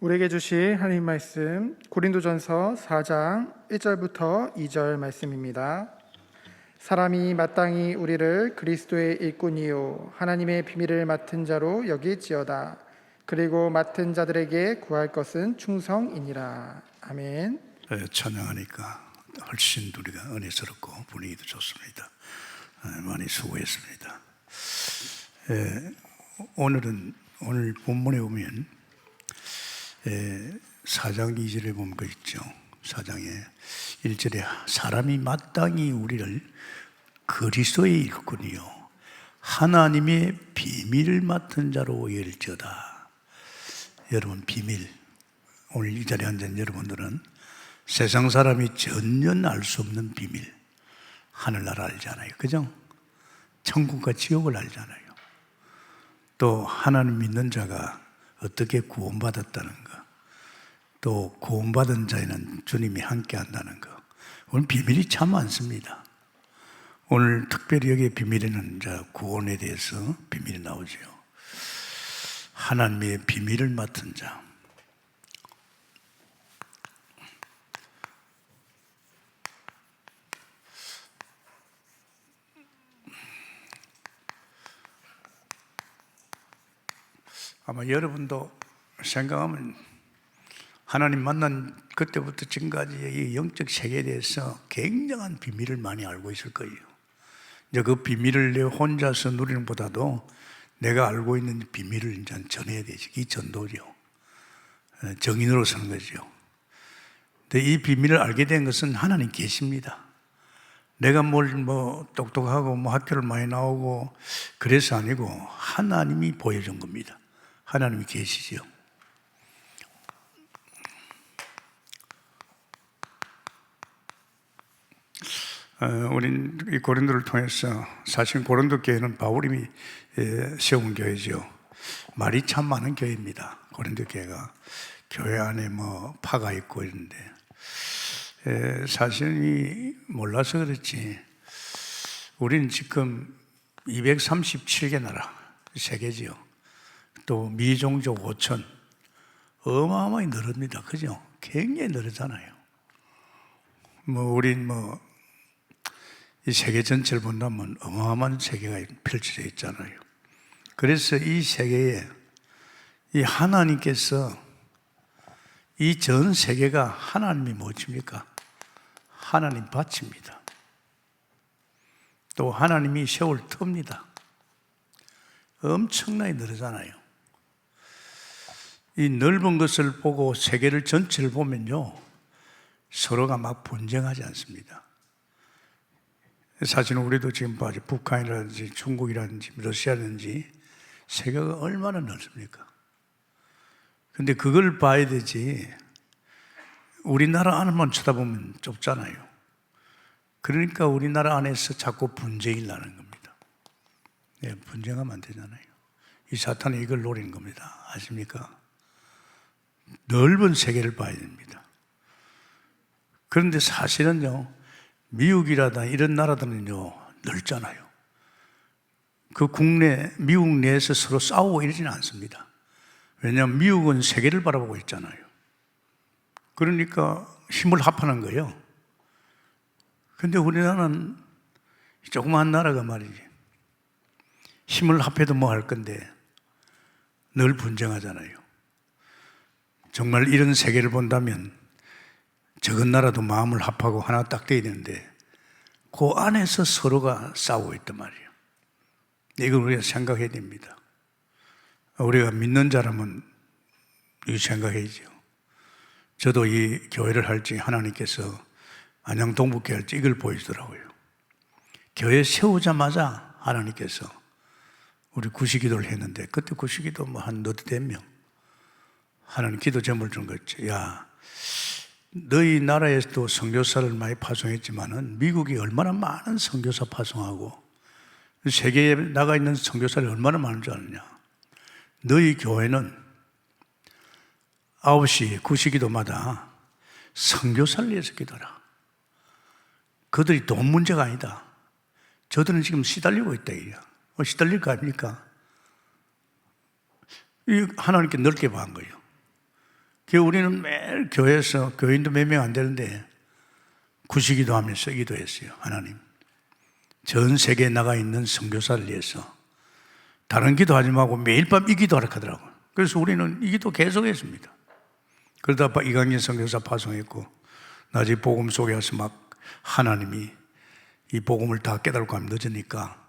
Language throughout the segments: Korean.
우리에게 주신 하나님 말씀 고린도전서 4장 1절부터 2절 말씀입니다. 사람이 마땅히 우리를 그리스도의 일꾼이요 하나님의 비밀을 맡은 자로 여길지어다. 그리고 맡은 자들에게 구할 것은 충성이니라. 아멘. 찬양하니까 훨씬 우리가 은혜스럽고 분위기도 좋습니다. 많이 수고했습니다. 오늘 본문에 보면 4장 2절에 보면 그 있죠. 4장에 1절에 사람이 마땅히 우리를 그리스도의 일꾼이요 하나님의 비밀을 맡은 자로 여길지어다. 여러분, 비밀, 오늘 이 자리에 앉은 여러분들은 세상 사람이 전혀 알 수 없는 비밀, 하늘나라 알잖아요, 그죠? 천국과 지옥을 알잖아요. 또 하나님 믿는 자가 어떻게 구원받았다는 거, 또 구원받은 자에는 주님이 함께 한다는 거, 오늘 비밀이 참 많습니다. 오늘 특별히 여기 비밀에는 구원에 대해서 비밀이 나오죠. 하나님의 비밀을 맡은 자. 아마 여러분도 생각하면 하나님 만난 그때부터 지금까지의 이 영적 세계에 대해서 굉장한 비밀을 많이 알고 있을 거예요. 이제 그 비밀을 내 혼자서 누리는 보다도 내가 알고 있는 비밀을 이제 전해야 되지. 이 전도죠. 정인으로 서는 거죠. 근데 이 비밀을 알게 된 것은 하나님 계십니다. 내가 똑똑하고 학교를 많이 나오고 그래서 아니고 하나님이 보여준 겁니다. 하나님이 계시죠. 우린 이 고린도를 통해서, 사실 고린도 교회는 바울이 세운 교회죠. 말이 참 많은 교회입니다. 고린도 교회가 교회 안에 파가 있고 이런데 사실이 몰라서 그렇지. 우리는 지금 237개 나라, 세계지요. 또 미종족 5천, 어마어마하게 늘었습니다. 그죠? 굉장히 늘었잖아요. 우린 이 세계 전체를 본다면 어마어마한 세계가 펼쳐져 있잖아요. 그래서 이 세계에 이 하나님께서 이 전 세계가 하나님이 뭐십니까? 하나님 밭입니다. 또 하나님이 세울 터입니다. 엄청나게 늘어잖아요. 이 넓은 것을 보고 세계를 전체를 보면요, 서로가 막 분쟁하지 않습니다. 사실은 우리도 지금 북한이라든지 중국이라든지 러시아라든지 세계가 얼마나 넓습니까? 근데 그걸 봐야 되지, 우리나라 안만 쳐다보면 좁잖아요. 그러니까 우리나라 안에서 자꾸 분쟁이 나는 겁니다. 분쟁하면 안 되잖아요. 이 사탄이 이걸 노리는 겁니다. 아십니까? 넓은 세계를 봐야 됩니다. 그런데 사실은요, 미국이라든지 이런 나라들은요, 넓잖아요. 그 미국 내에서 서로 싸우고 이러지는 않습니다. 왜냐하면 미국은 세계를 바라보고 있잖아요. 그러니까 힘을 합하는 거예요. 근데 우리나라는 조그마한 나라가 말이지, 힘을 합해도 뭐 할 건데 늘 분쟁하잖아요. 정말 이런 세계를 본다면 적은 나라도 마음을 합하고 하나 딱 돼야 되는데 그 안에서 서로가 싸우고 있단 말이에요. 이걸 우리가 생각해야 됩니다. 우리가 믿는 자라면 이거 생각해야죠. 저도 이 교회를 할지 하나님께서 안양 동북교회 할지 이걸 보여주더라고요. 교회 세우자마자 하나님께서 우리 구시기도를 했는데, 그때 구시기도 한 너댓 명 하나님 기도 제목을 준 거죠. 야, 너희 나라에서도 선교사를 많이 파송했지만은 미국이 얼마나 많은 선교사 파송하고 세계에 나가 있는 선교사를 얼마나 많은 줄 아느냐. 너희 교회는 9시 구시기도마다 선교사를 위해서 기도하라. 그들이 돈 문제가 아니다. 저들은 지금 시달리고 있다. 시달릴 거 아닙니까? 하나님께 넓게 봐한 거예요. 우리는 매일 교회에서 교인도 몇 명 안 되는데 구시기도 하면서 기도했어요. 하나님, 전 세계에 나가 있는 선교사를 위해서 다른 기도하지 말고 매일 밤 이 기도하라 하더라고요. 그래서 우리는 이 기도 계속했습니다. 그러다 이강인 선교사 파송했고, 나중에 복음 속에 와서 막 하나님이 이 복음을 다 깨달고 가면 늦으니까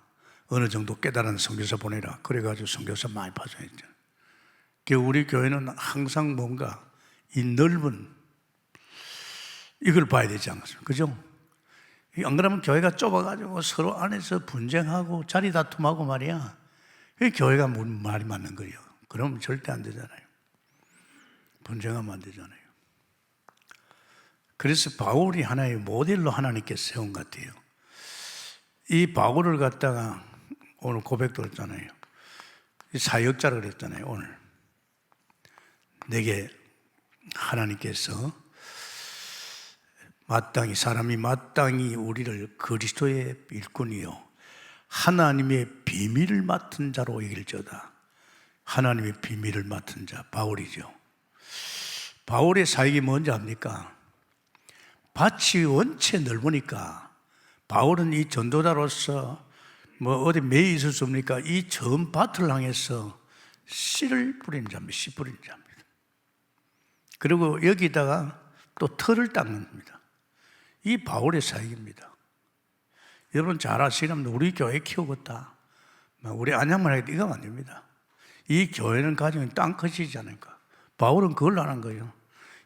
어느 정도 깨달은 선교사 보내라. 그래가지고 선교사 많이 파송했죠. 우리 교회는 항상 뭔가 이 넓은 이걸 봐야 되지 않겠습니까? 그죠? 안 그러면 교회가 좁아가지고 서로 안에서 분쟁하고 자리 다툼하고 말이야. 그게 교회가 말이 맞는 거예요. 그러면 절대 안 되잖아요. 분쟁하면 안 되잖아요. 그래서 바울이 하나의 모델로 하나님께 세운 것 같아요. 이 바울을 갖다가 오늘 고백도 했잖아요. 사역자라 그랬잖아요. 오늘 내게 하나님께서 사람이 마땅히 우리를 그리스도의 일꾼이요 하나님의 비밀을 맡은 자로 여길지어다. 하나님의 비밀을 맡은 자 바울이죠. 바울의 사역이 뭔지 압니까? 밭이 원체 넓으니까 바울은 이 전도자로서 어디 매여 있을 수 없으니까 이 전 밭을 향해서 씨를 뿌리는 자입니다. 씨 뿌리는 자입니다. 그리고 여기다가 또 털을 닦는 겁니다. 이 바울의 사역입니다. 여러분 잘 아시려면 우리 교회 키우겠다, 우리 안양만 해도 이거 안 됩니다. 이 교회는 가지고 땅끝이지 않을까. 바울은 그걸 안 한 거예요.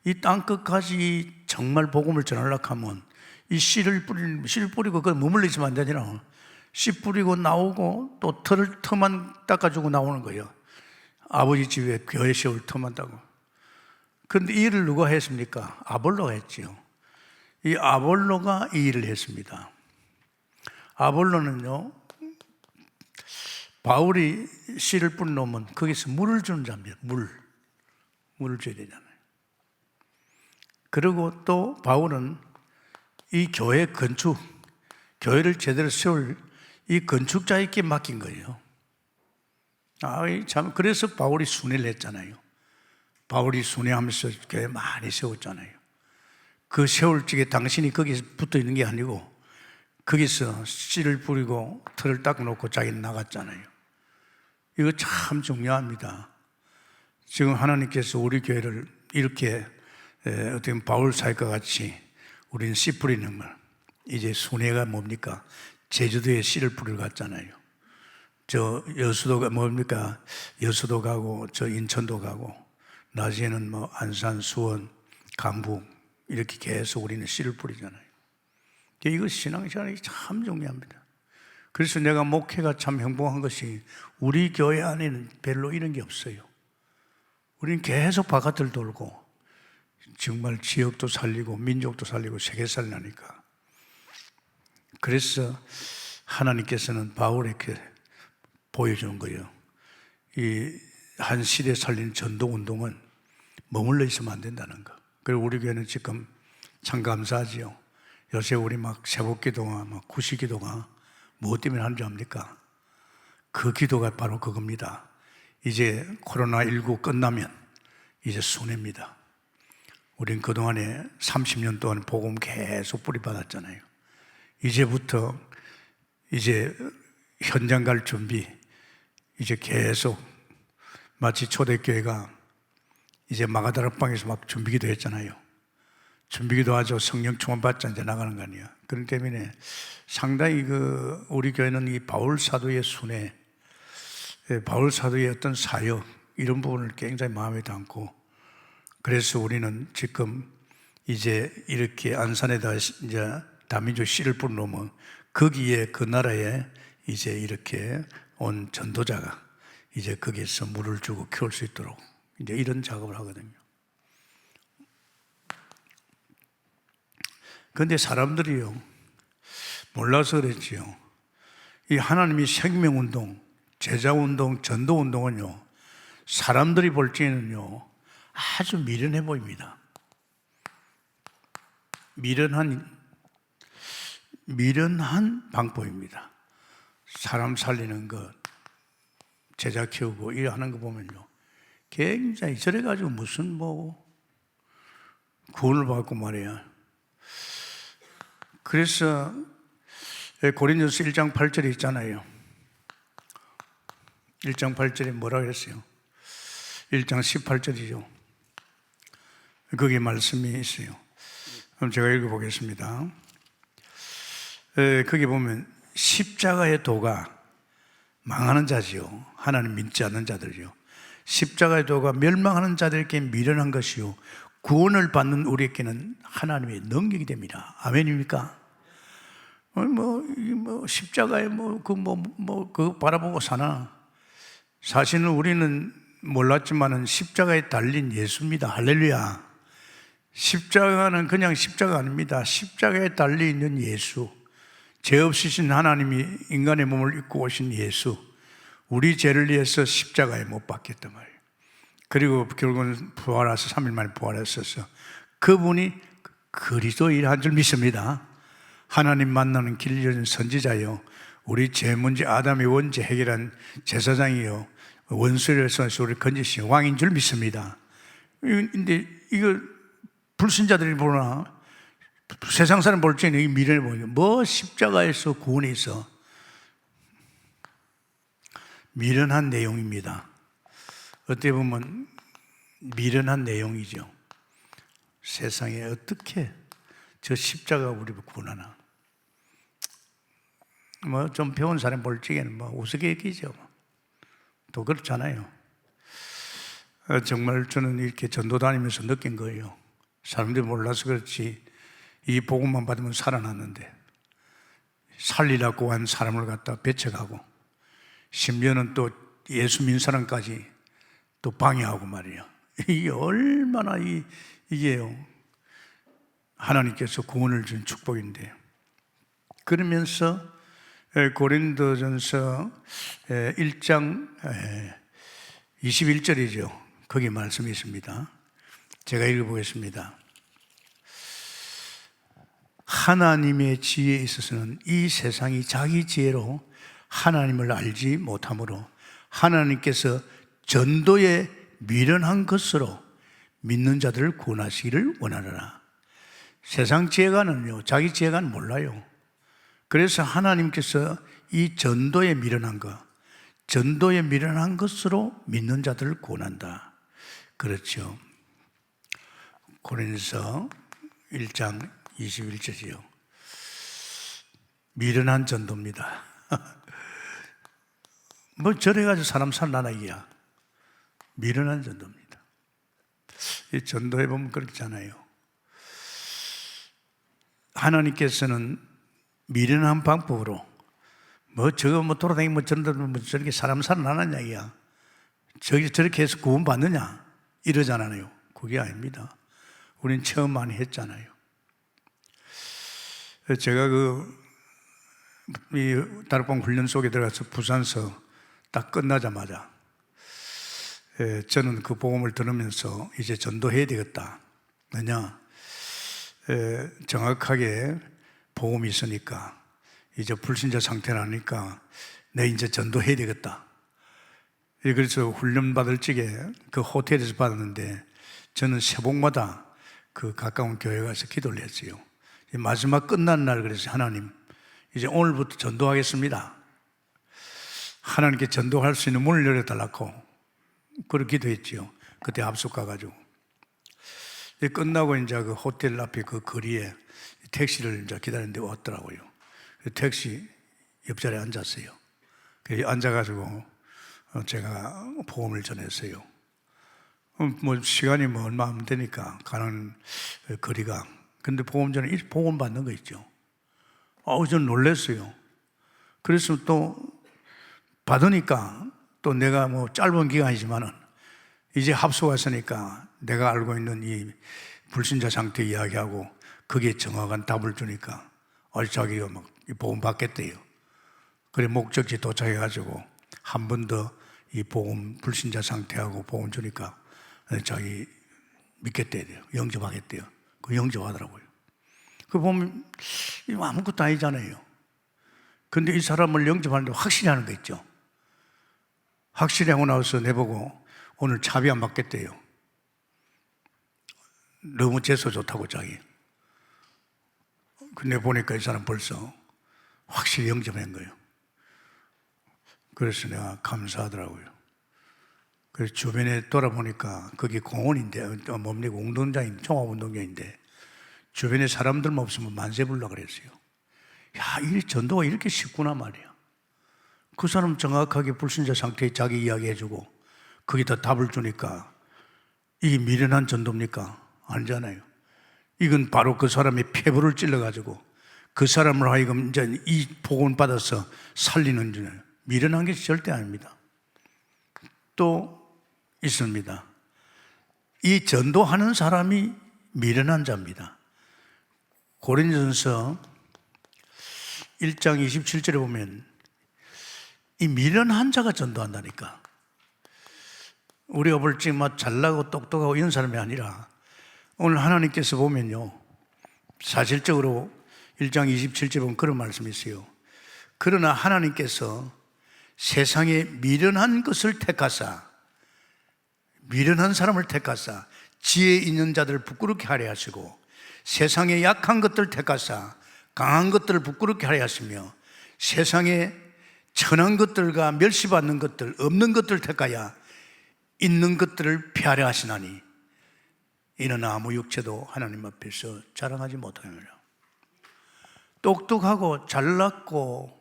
이 땅끝까지 정말 복음을 전하려고 하면 이 씨를 뿌리고 그 머물러 있으면 안 되잖아. 씨 뿌리고 나오고 또 터만 닦아주고 나오는 거예요. 아버지 집에 교회 세울 터만 닦고. 그런데 이 일을 누가 했습니까? 아볼로가 했지요. 이 아볼로가 이 일을 했습니다. 아볼로는요, 바울이 씨를 뿌려놓으면 거기서 물을 주는 자입니다. 물을 줘야 되잖아요. 그리고 또 바울은 이 교회 교회를 제대로 세울 이 건축자에게 맡긴 거예요. 참, 그래서 바울이 순회를 했잖아요. 바울이 순회하면서 교회 많이 세웠잖아요. 그 세울 적에 당신이 거기서 붙어 있는 게 아니고 거기서 씨를 뿌리고 털을 닦아놓고 자기는 나갔잖아요. 이거 참 중요합니다. 지금 하나님께서 우리 교회를 이렇게 어떻게 보면 바울 사역과 같이 우리는 씨 뿌리는 걸, 이제 순회가 뭡니까? 제주도에 씨를 뿌리러 갔잖아요. 저 여수도가 뭡니까? 여수도 가고 저 인천도 가고 낮에는 안산, 수원, 강북 이렇게 계속 우리는 씨를 뿌리잖아요. 이거 신앙생활이 참 중요합니다. 그래서 내가 목회가 참 행복한 것이 우리 교회 안에는 별로 이런 게 없어요. 우리는 계속 바깥을 돌고 정말 지역도 살리고 민족도 살리고 세계 살리니까. 그래서 하나님께서는 바울에게 보여주는 거예요. 이 한 시대 살리는 전도운동은 머물러 있으면 안 된다는 거. 그리고 우리 교회는 지금 참 감사하지요. 요새 우리 새벽기도가 구시기도가 무엇 때문에 하는 줄 압니까? 그 기도가 바로 그겁니다. 이제 코로나19 끝나면 이제 순회입니다. 우린 그동안에 30년 동안 복음 계속 뿌리받았잖아요. 이제부터 이제 현장 갈 준비, 이제 계속 마치 초대교회가 이제 마가다락방에서 막 준비기도 했잖아요. 준비기도 하죠. 성령 충만 받자 이제 나가는 거 아니에요. 그렇기 때문에 상당히 우리 교회는 이 바울 사도의 순회, 바울 사도의 어떤 사역 이런 부분을 굉장히 마음에 담고, 그래서 우리는 지금 이제 이렇게 안산에다 이제 다민족 씨를 뿌려놓으면 거기에 그 나라에 이제 이렇게 온 전도자가 이제 거기에서 물을 주고 키울 수 있도록 이제 이런 작업을 하거든요. 그런데 사람들이요, 몰라서 그랬지요. 이 하나님이 생명운동, 제자운동, 전도운동은요, 사람들이 볼 때는요, 아주 미련해 보입니다. 미련한 방법입니다. 사람 살리는 것, 제자 키우고 일하는 거 보면요, 굉장히 저래가지고 무슨 구원을 받고 말이야. 그래서 고린도서 1장 8절에 있잖아요. 1장 8절에 뭐라 그랬어요? 1장 18절이죠. 거기에 말씀이 있어요. 그럼 제가 읽어보겠습니다. 거기 보면 십자가의 도가 망하는 자지요, 하나님 믿지 않는 자들이요, 십자가의 도가 멸망하는 자들에게 미련한 것이요, 구원을 받는 우리에게는 하나님의 능력이 됩니다. 아멘입니까? 십자가에 그거 바라보고 사나? 사실은 우리는 몰랐지만은 십자가에 달린 예수입니다. 할렐루야. 십자가는 그냥 십자가 아닙니다. 십자가에 달려 있는 예수, 죄 없으신 하나님이 인간의 몸을 입고 오신 예수, 우리 죄를 위해서 십자가에 못 박혔단 말이에요. 그리고 결국은 부활하셔서 3일 만에 부활했어서 그분이 그리스도이란 줄 믿습니다. 하나님 만나는 길 열린 선지자요, 우리 죄 문제, 아담의 원죄 해결한 제사장이요, 원수에서 우리를 건지신 왕인 줄 믿습니다. 근데 이거 불신자들이 보나, 세상 사람 볼 때는 이 미련을 보니까 뭐 십자가에서 구원이 있어. 미련한 내용입니다. 어떻게 보면 미련한 내용이죠. 세상에 어떻게 저 십자가가 우리를 구원하나. 뭐 좀 배운 사람 볼 적에는 뭐 우스갯기죠. 또 그렇잖아요. 정말 저는 이렇게 전도 다니면서 느낀 거예요. 사람들이 몰라서 그렇지 이 복음만 받으면 살아났는데, 살리라고 한 사람을 갖다 배척하고, 심지어는 또 예수 믿는 사람까지 또 방해하고 말이에요. 이게 얼마나 이게요, 하나님께서 구원을 준 축복인데. 그러면서 고린도전서 1장 21절이죠. 거기 말씀이 있습니다. 제가 읽어보겠습니다. 하나님의 지혜에 있어서는 이 세상이 자기 지혜로 하나님을 알지 못하므로 하나님께서 전도에 미련한 것으로 믿는 자들을 구원하시기를 원하노라. 세상 지혜가는요, 자기 지혜가는 몰라요. 그래서 하나님께서 이 전도에 미련한 것, 전도에 미련한 것으로 믿는 자들을 구원한다. 그렇죠. 고린도서 1장 21절이요. 미련한 전도입니다. 뭐 저래가지고 사람 살라나 이야. 미련한 전도입니다. 이 전도해 보면 그렇잖아요. 하나님께서는 미련한 방법으로 뭐 저거 뭐 돌아다니면 뭐 저렇게 사람 살아나느냐 이야. 저렇게 해서 구원 받느냐 이러잖아요. 그게 아닙니다. 우린 체험 많이 했잖아요. 제가 이 다락방 훈련 속에 들어가서 부산서 딱 끝나자마자 저는 그 복음을 들으면서 이제 전도해야 되겠다. 왜냐? 정확하게 복음이 있으니까 이제 불신자 상태라니까 내 이제 전도해야 되겠다. 그래서 훈련 받을 적에 그 호텔에서 받았는데 저는 세복마다 그 가까운 교회 가서 기도를 했어요. 마지막 끝난 날 그래서 하나님 이제 오늘부터 전도하겠습니다. 하나님께 전도할 수 있는 문을 열어달라고 그렇게 기도했지요. 그때 합숙 가가지고 끝나고 이제 그 호텔 앞에 그 거리에 택시를 이제 기다리는데 왔더라고요. 택시 옆자리에 앉았어요. 앉아가지고 제가 복음을 전했어요. 뭐 시간이 뭐 얼마 안 되니까 가는 거리가. 근데 복음 전에 복음 받는 거 있죠. 저는 놀랐어요. 그래서 또 받으니까 또 내가 뭐 짧은 기간이지만은 이제 합숙 왔으니까 내가 알고 있는 이 불신자 상태 이야기하고 그게 정확한 답을 주니까 자기가 막 복음 받겠대요. 그래 목적지 도착해가지고 한 번 더 이 복음 불신자 상태하고 복음 주니까 자기 믿겠대요. 영접하겠대요. 그 영접하더라고요. 그 보면 아무것도 아니잖아요. 근데 이 사람을 영접하는데 확실히 하는 거 있죠. 확실히 하고 나서 내보고 오늘 차비 안 받겠대요. 너무 재수 좋다고 자기. 근데 보니까 이 사람 벌써 확실히 영접한 거예요. 그래서 내가 감사하더라고요. 그래서 주변에 돌아보니까 거기 공원인데, 뭡니까, 운동장인데, 종합운동장인데, 주변에 사람들만 없으면 만세 불라 그랬어요. 야, 이 전도가 이렇게 쉽구나 말이야. 그 사람 정확하게 불신자 상태에 자기 이야기해주고, 거기다 답을 주니까, 이게 미련한 전도입니까? 아니잖아요. 이건 바로 그 사람의 폐부를 찔러가지고, 그 사람을 하여금 이제 이 복음을 받아서 살리는 줄, 미련한 게 절대 아닙니다. 또 있습니다. 이 전도하는 사람이 미련한 자입니다. 고린도전서 1장 27절에 보면 이 미련한 자가 전도한다니까. 우리가 볼지 막 잘나고 똑똑하고 이런 사람이 아니라 오늘 하나님께서 보면요, 사실적으로 1장 27절에 보면 그런 말씀이 있어요. 그러나 하나님께서 세상에 미련한 것을 택하사, 미련한 사람을 택하사 지혜 있는 자들을 부끄럽게 하려 하시고, 세상에 약한 것들을 택하사 강한 것들을 부끄럽게 하려 하시며, 세상에 천한 것들과 멸시받는 것들, 없는 것들을 택하여 있는 것들을 피하려 하시나니 이는 아무 육체도 하나님 앞에서 자랑하지 못하느니라. 똑똑하고 잘났고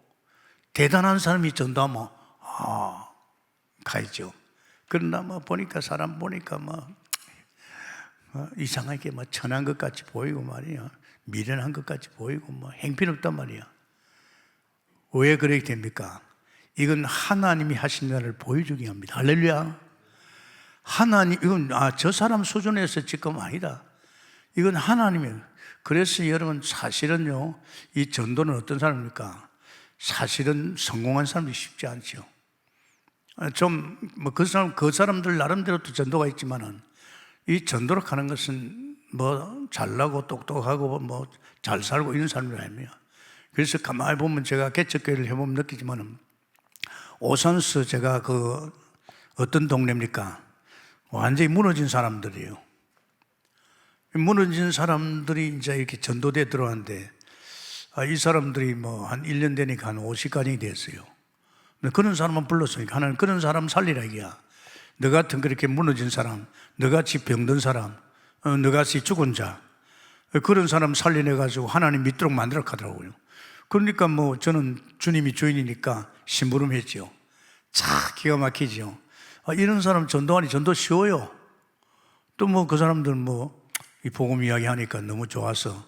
대단한 사람이 전도하면 가야죠. 그러나 보니까 사람 보니까 이상하게 천한 것 같이 보이고 말이야, 미련한 것 같이 보이고 행편없단 말이야. 왜 그렇게 됩니까? 이건 하나님이 하신 일을 보여주기 합니다. 할렐루야. 하나님, 이건 저 사람 수준에서 지금 아니다. 이건 하나님이에요. 그래서 여러분, 사실은요, 이 전도는 어떤 사람입니까? 사실은 성공한 사람이 쉽지 않죠. 그 사람들 나름대로 또 전도가 있지만은, 이 전도로 가는 것은 잘나고 똑똑하고 잘 살고 이런 사람이 아닙니다. 그래서 가만히 보면 제가 개척교회를 해보면 느끼지만은, 오산서 제가 어떤 동네입니까? 완전히 무너진 사람들이에요. 무너진 사람들이 이제 이렇게 전도대에 들어왔는데, 이 사람들이 한 1년 되니까 한 50가정이 됐어요. 그런 사람만 불렀으니까 하나님 그런 사람 살리라 이게야. 너 같은 그렇게 무너진 사람, 너같이 병든 사람, 너같이 죽은 자, 그런 사람 살려내가지고 하나님 믿도록 만들어 가더라고요. 그러니까 저는 주님이 주인이니까 심부름했죠. 참 기가 막히죠. 이런 사람 전도하니 전도 쉬워요. 또 그 사람들 이 복음 이야기 하니까 너무 좋아서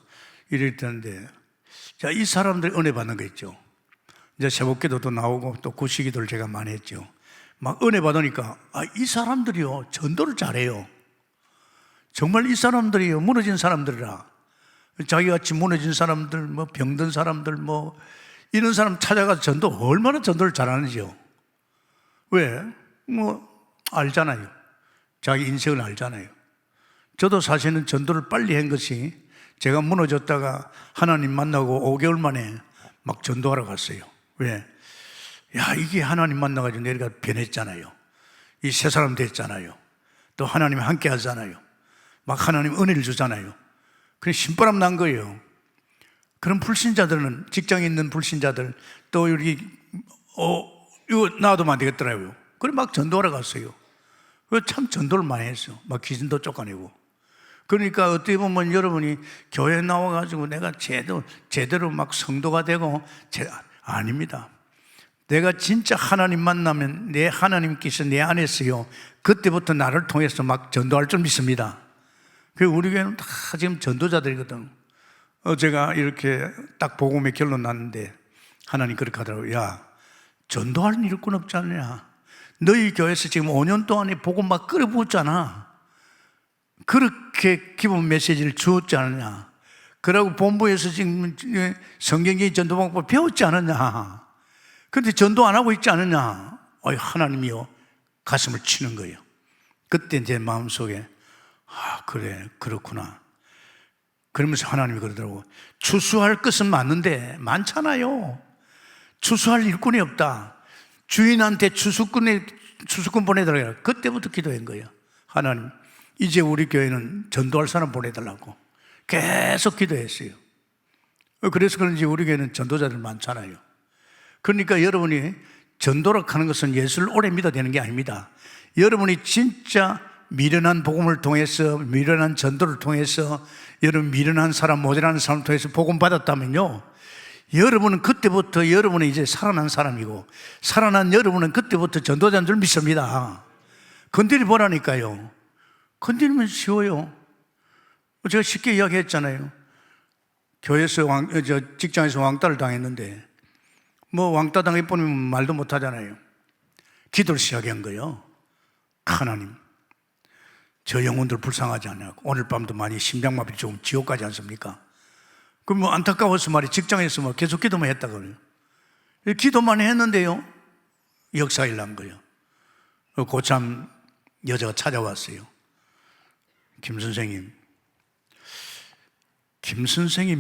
이랬는데, 자, 이 사람들 은혜 받는 거 있죠. 이제 새벽기도도 나오고 또 구시기도를 제가 많이 했죠. 은혜 받으니까 이 사람들이요 전도를 잘해요. 정말 이 사람들이요 무너진 사람들이라, 자기같이 무너진 사람들, 병든 사람들, 이런 사람 찾아가서 얼마나 전도를 잘하는지요. 왜? 알잖아요. 자기 인생을 알잖아요. 저도 사실은 전도를 빨리 한 것이, 제가 무너졌다가 하나님 만나고 5개월 만에 전도하러 갔어요. 왜? 이게 하나님 만나가지고 내가 변했잖아요. 이 새 사람 됐잖아요. 또 하나님 함께 하잖아요. 하나님 은혜를 주잖아요. 그래 신바람 난 거예요. 그런 불신자들은, 직장에 있는 불신자들, 또 이거 놔두면 안 되겠더라고요. 그래 전도하러 갔어요. 참 전도를 많이 했어. 귀신도 쫓아내고. 그러니까 어떻게 보면 여러분이 교회 나와가지고 내가 제대로 성도가 되고, 아닙니다. 내가 진짜 하나님 만나면 내 하나님께서 내 안에 있어요. 그때부터 나를 통해서 전도할 줄 믿습니다. 우리 교회는 다 지금 전도자들이거든. 제가 이렇게 딱 복음의 결론 났는데 하나님 그렇게 하더라고요. 야, 전도할 일꾼 없지 않냐? 너희 교회에서 지금 5년 동안에 복음 끓여부었잖아. 그렇게 기본 메시지를 주었지 않느냐? 그러고 본부에서 지금 성경적인 전도 방법 배웠지 않느냐? 그런데 전도 안 하고 있지 않느냐? 하나님이요 가슴을 치는 거예요. 그때 제 마음속에 그래, 그렇구나. 그러면서 하나님이 그러더라고. 추수할 것은 많은데 많잖아요. 추수할 일꾼이 없다. 주인한테 추수꾼 보내달라. 그때부터 기도한 거예요. 하나님, 이제 우리 교회는 전도할 사람 보내달라고 계속 기도했어요. 그래서 그런지 우리 교회는 전도자들 많잖아요. 그러니까 여러분이 전도를 하는 것은 예수를 오래 믿어야 되는 게 아닙니다. 여러분이 진짜 미련한 복음을 통해서, 미련한 전도를 통해서, 여러분 미련한 사람, 모자라는 사람을 통해서 복음 받았다면요, 여러분은 그때부터 여러분은 이제 살아난 사람이고, 살아난 여러분은 그때부터 전도자인 줄 믿습니다. 건드려 보라니까요. 건드리면 쉬워요. 제가 쉽게 이야기했잖아요. 교회에서 직장에서 왕따를 당했는데, 뭐 왕따 당해보면 말도 못하잖아요. 기도를 시작한 거예요. 하나님, 저 영혼들 불쌍하지 않냐고. 오늘 밤도 많이 심장마비 조금 지옥 가지 않습니까? 그럼 뭐 안타까워서 말이 직장에서 뭐 계속 기도만 했다고요. 기도만 했는데요, 역사일 난 거예요. 고참 여자가 찾아왔어요. 김 선생님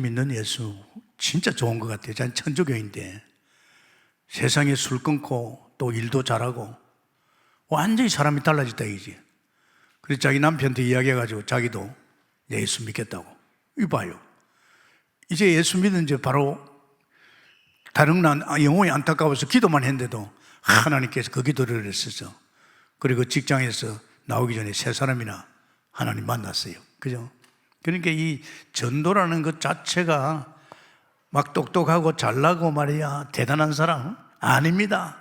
믿는 예수 진짜 좋은 것 같아요. 저는 천주교인데 세상에 술 끊고 또 일도 잘하고 완전히 사람이 달라졌다 이지. 그래서 자기 남편한테 이야기해가지고 자기도 예수 믿겠다고. 이봐요, 이제 예수 믿은 지 바로 다른 난 영혼이 안타까워서 기도만 했는데도 하나님께서 그 기도를 했었어. 그리고 직장에서 나오기 전에 세 사람이나 하나님 만났어요. 그죠? 그러니까 이 전도라는 것 자체가 막 똑똑하고 잘나고 말이야 대단한 사람 아닙니다.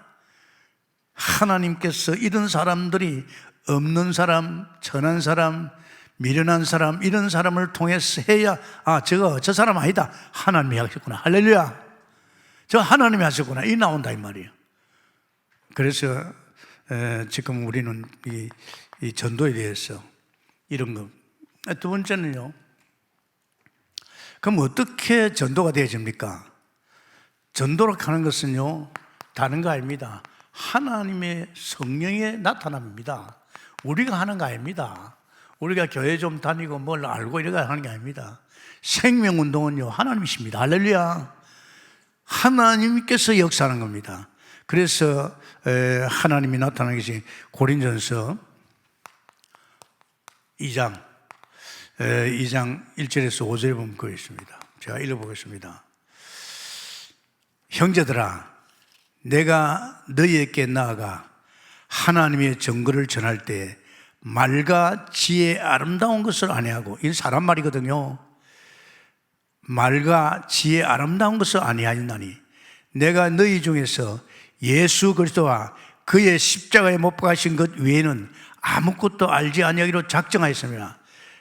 하나님께서 이런 사람들이 없는 사람, 천한 사람, 미련한 사람, 이런 사람을 통해서 해야 저 사람 아니다, 하나님이 하셨구나, 할렐루야, 저 하나님이 하셨구나, 이 나온다 이 말이에요. 그래서 지금 우리는 이 전도에 대해서 이런 거. 두 번째는요, 그럼 어떻게 전도가 되어집니까? 전도를 하는 것은요, 다른 거 아닙니다. 하나님의 성령의 나타남입니다. 우리가 하는 거 아닙니다. 우리가 교회 좀 다니고 뭘 알고 이렇게 하는 게 아닙니다. 생명운동은요, 하나님이십니다. 할렐루야. 하나님께서 역사하는 겁니다. 그래서 하나님이 나타나는 것이 고린전서 2장 1절에서 5절에 보면 그거 있습니다. 제가 읽어보겠습니다. 형제들아, 내가 너희에게 나아가 하나님의 증거를 전할 때 말과 지혜 아름다운 것을 아니하고, 이건 사람 말이거든요. 말과 지혜 아름다운 것을 아니하였나니 내가 너희 중에서 예수 그리스도와 그의 십자가에 못 박으신 것 외에는 아무것도 알지 아니하기로 작정하였습니다.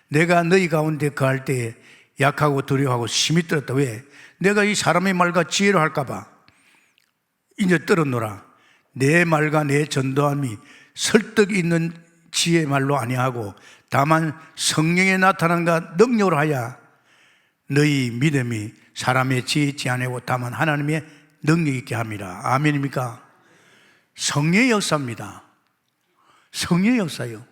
내가 너희 가운데 거할 때에 약하고 두려워하고 심히 떨었다. 왜? 내가 이 사람의 말과 지혜로 할까 봐 이제 떨었노라. 내 말과 내 전도함이 설득 있는 지혜의 말로 아니하고 다만 성령에 나타난가 능력으로 하여 너희 믿음이 사람의 지혜 있지 아니하고 다만 하나님의 능력 있게 합니다. 아멘입니까? 성령의 역사입니다. 성령의 역사요.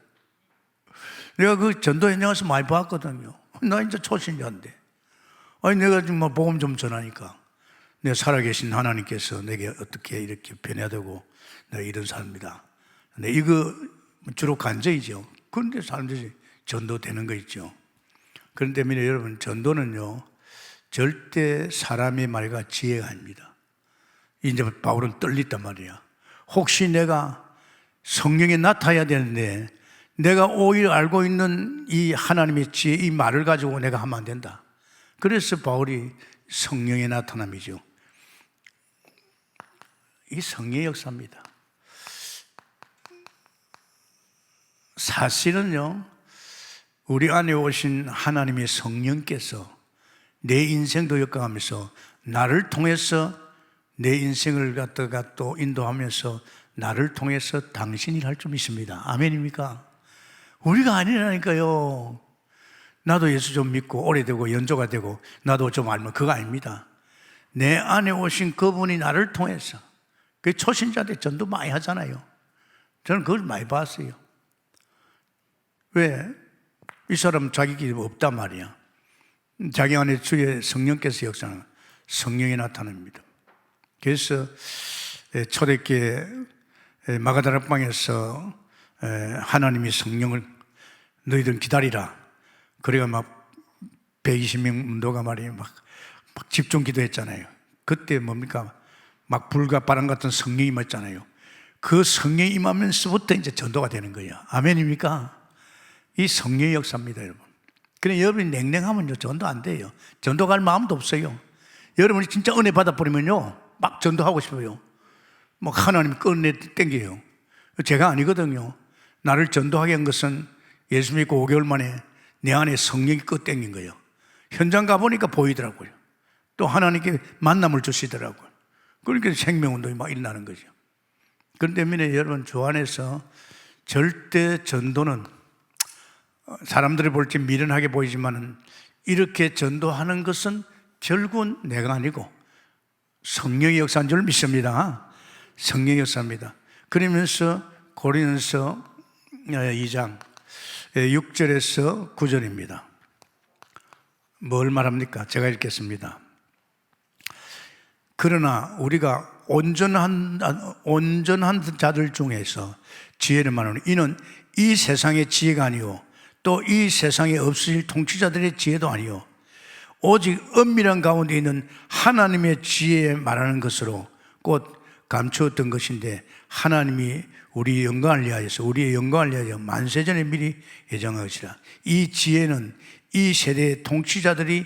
내가 그 전도 현장에서 많이 봤거든요. 나 이제 초신자인데, 아니 내가 정말 복음 좀 전하니까 내가 살아계신 하나님께서 내게 어떻게 이렇게 변화되고 내가 이런 사람이다. 근데 이거 주로 간증이죠. 그런데 사람들이 전도되는 거 있죠. 그런데 여러분, 전도는요 절대 사람의 말과 지혜가 아닙니다. 이제 바울은 떨렸단 말이야. 혹시 내가 성령에 나타나야 되는데 내가 오히려 알고 있는 이 하나님의 지혜, 이 말을 가지고 내가 하면 안 된다. 그래서 바울이 성령의 나타남이죠. 이 성령의 역사입니다. 사실은요, 우리 안에 오신 하나님의 성령께서 내 인생도 역강하면서 나를 통해서 내 인생을 갖다가 또 인도하면서 나를 통해서 당신이 할 줄 믿습니다. 아멘입니까? 우리가 아니라니까요. 나도 예수 좀 믿고 오래되고 연조가 되고 나도 좀 알면 그거 아닙니다. 내 안에 오신 그분이 나를 통해서, 그 초신자 때 전도 많이 하잖아요. 저는 그걸 많이 봤어요. 왜? 이 사람 자기끼리 없단 말이야. 자기 안에 주의 성령께서 역사하는, 성령이 나타납니다. 그래서 초대교회 마가다락방에서 하나님이 성령을 너희들은 기다리라. 그래가 막 120명 문도가 말이에요. 막 집중 기도했잖아요. 그때 뭡니까? 막 불과 바람 같은 성령이 임했잖아요. 그 성령이 임하면서부터 이제 전도가 되는 거예요. 아멘입니까? 이 성령의 역사입니다, 여러분. 그래 여러분이 냉랭하면요 전도 안 돼요. 전도 갈 마음도 없어요. 여러분이 진짜 은혜 받아버리면요 막 전도하고 싶어요. 막 하나님이 꺼내 땡겨요. 제가 아니거든요. 나를 전도하게 한 것은 예수 믿고 5개월 만에 내 안에 성령이 꺼 땡긴 거예요. 현장 가보니까 보이더라고요. 또 하나님께 만남을 주시더라고요. 그러니까 생명운동이 막 일어나는 거죠. 그런데 때문에 여러분 주 안에서 절대 전도는 사람들이 볼 때 미련하게 보이지만은 이렇게 전도하는 것은 결국은 내가 아니고 성령의 역사인 줄 믿습니다. 성령의 역사입니다. 그러면서 고린도서 2장 6절에서 9절입니다. 뭘 말합니까? 제가 읽겠습니다. 그러나 우리가 온전한 자들 중에서 지혜를 말하는 이는 이 세상의 지혜가 아니요 또 이 세상에 없으실 통치자들의 지혜도 아니요 오직 은밀한 가운데 있는 하나님의 지혜에 말하는 것으로 곧 감추었던 것인데 하나님이 우리의 영광을 위하여 만세전에 미리 예정한 것이라. 이 지혜는 이 세대의 통치자들이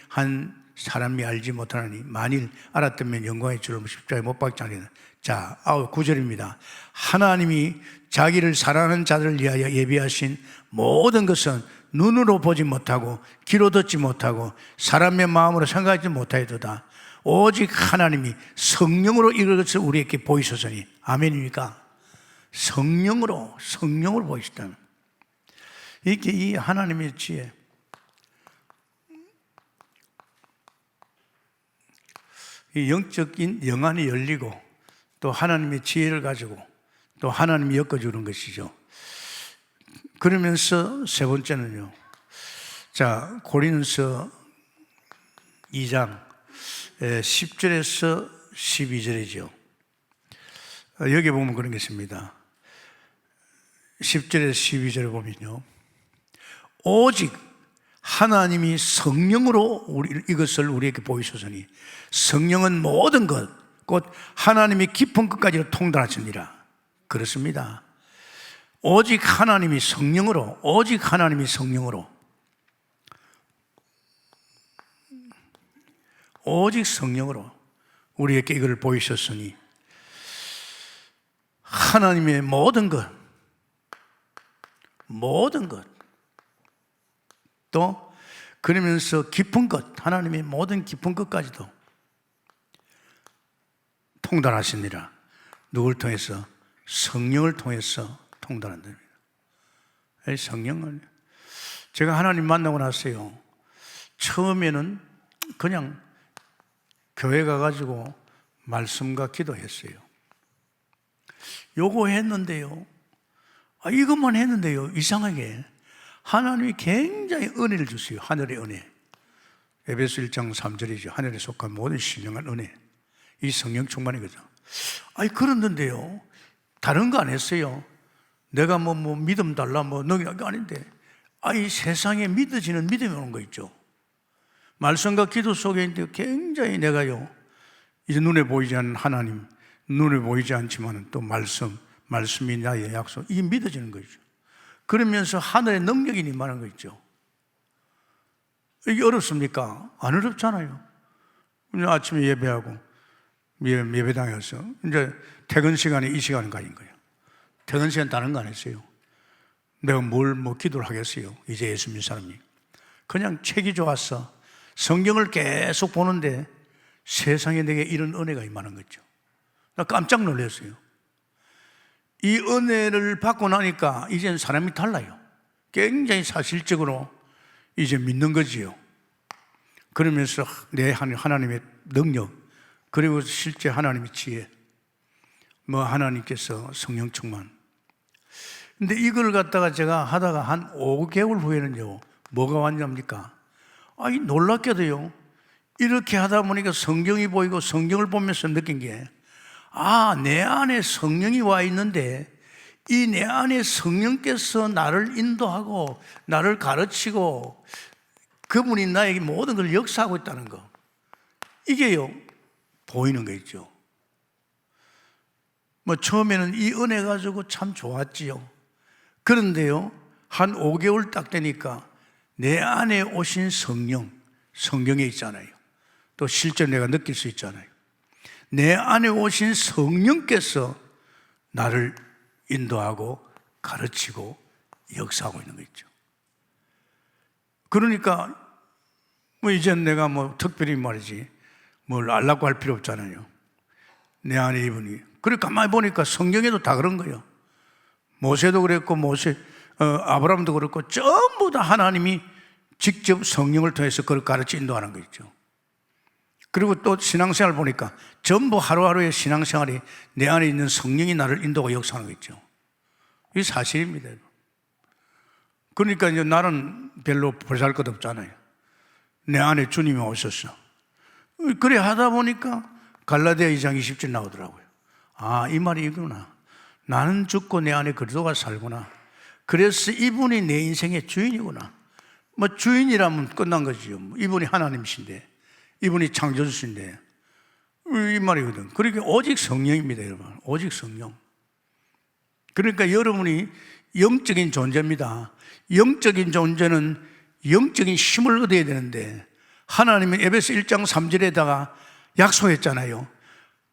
한 사람이 알지 못하나니 만일 알았다면 영광의 주를 십자가에 못 박지 않으리라. 자, 9절입니다. 하나님이 자기를 사랑하는 자들을 위하여 예비하신 모든 것은 눈으로 보지 못하고 귀로 듣지 못하고 사람의 마음으로 생각하지 못하여도다 오직 하나님이 성령으로 이것을 우리에게 보이셨으니. 아멘입니까? 성령으로 보이셨다는 이렇게 이 하나님의 지혜, 이 영적인 영안이 열리고 또 하나님의 지혜를 가지고 또 하나님이 엮어주는 것이죠. 그러면서 세 번째는요. 자, 고린도서 2장 10절에서 12절이죠. 여기 보면 그런 게 있습니다. 10절에서 12절에 보면요. 오직 하나님이 성령으로 이것을 우리에게 보이소서니 성령은 모든 것, 곧 하나님이 깊은 것까지로 통달하시니라. 그렇습니다. 오직 하나님이 성령으로 우리에게 이걸 보이셨으니 하나님의 모든 것 또 그러면서 깊은 것, 하나님의 모든 깊은 것까지도 통달하시니라. 누굴 통해서? 성령을 통해서 통달한답니다. 성령은 제가 하나님 만나고 났어요. 처음에는 그냥 교회 가가지고 말씀과 기도했어요. 요거 했는데요. 이것만 했는데요. 이상하게 하나님이 굉장히 은혜를 주세요. 하늘의 은혜. 에베소 1장 3절이죠. 하늘에 속한 모든 신령한 은혜. 이 성령 충만인 거죠. 그랬는데요. 다른 거 안 했어요. 내가 뭐 믿음 달라 너기는 게 아닌데 이 세상에 믿어지는 믿음이 오는 거 있죠. 말씀과 기도 속에 있는데 굉장히 내가요. 이제 눈에 보이지 않는 하나님, 눈에 보이지 않지만 또 말씀이 나의 약속, 이게 믿어지는 거죠. 그러면서 하늘의 능력이 임하는 거 있죠. 이게 어렵습니까? 안 어렵잖아요. 아침에 예배하고 예배당에서 이제 퇴근 시간에 이 시간은 가진 거예요. 퇴근 시간 다른 거 안 했어요. 내가 기도를 하겠어요. 이제 예수 믿는 사람이. 그냥 책이 좋았어. 성경을 계속 보는데 세상에 내게 이런 은혜가 임하는 거죠. 나 깜짝 놀랐어요. 이 은혜를 받고 나니까 이제는 사람이 달라요. 굉장히 사실적으로 이제 믿는 거지요. 그러면서 내 하나님의 능력, 그리고 실제 하나님의 지혜, 하나님께서 성령 충만. 근데 이걸 갖다가 제가 하다가 한 5개월 후에는요, 뭐가 왔냐입니까? 놀랍게도요, 이렇게 하다 보니까 성경이 보이고 성경을 보면서 느낀 게, 내 안에 성령이 와 있는데 이 내 안에 성령께서 나를 인도하고 나를 가르치고 그분이 나에게 모든 걸 역사하고 있다는 거, 이게요 보이는 거 있죠. 뭐 처음에는 이 은혜 가지고 참 좋았지요. 그런데요 한 5개월 딱 되니까 내 안에 오신 성령, 성경에 있잖아요. 또 실제 내가 느낄 수 있잖아요. 내 안에 오신 성령께서 나를 인도하고 가르치고 역사하고 있는 거 있죠. 그러니까 뭐 이젠 내가 뭐 특별히 말이지 뭘 알라고 할 필요 없잖아요. 내 안에 이분이. 그래 가만히 보니까 성경에도 다 그런 거예요. 모세도 그랬고 아브라함도 그렇고 전부 다 하나님이 직접 성령을 통해서 그걸 가르쳐 인도하는 거 있죠. 그리고 또 신앙생활 보니까 전부 하루하루의 신앙생활이 내 안에 있는 성령이 나를 인도하고 역사하는 거 있죠. 이게 사실입니다. 그러니까 이제 나는 별로 보잘 것 없잖아요. 내 안에 주님이 오셨어. 그래 하다 보니까 갈라디아 2장 20절 나오더라고요. 아, 이 말이 이구나. 나는 죽고 내 안에 그리스도가 살구나. 그래서 이분이 내 인생의 주인이구나. 뭐 주인이라면 끝난 거지요. 이분이 하나님이신데, 이분이 창조주신데, 이 말이거든. 그러니까 오직 성령입니다, 여러분. 오직 성령. 그러니까 여러분이 영적인 존재입니다. 영적인 존재는 영적인 힘을 얻어야 되는데, 하나님은 에베소 1장 3절에다가 약속했잖아요.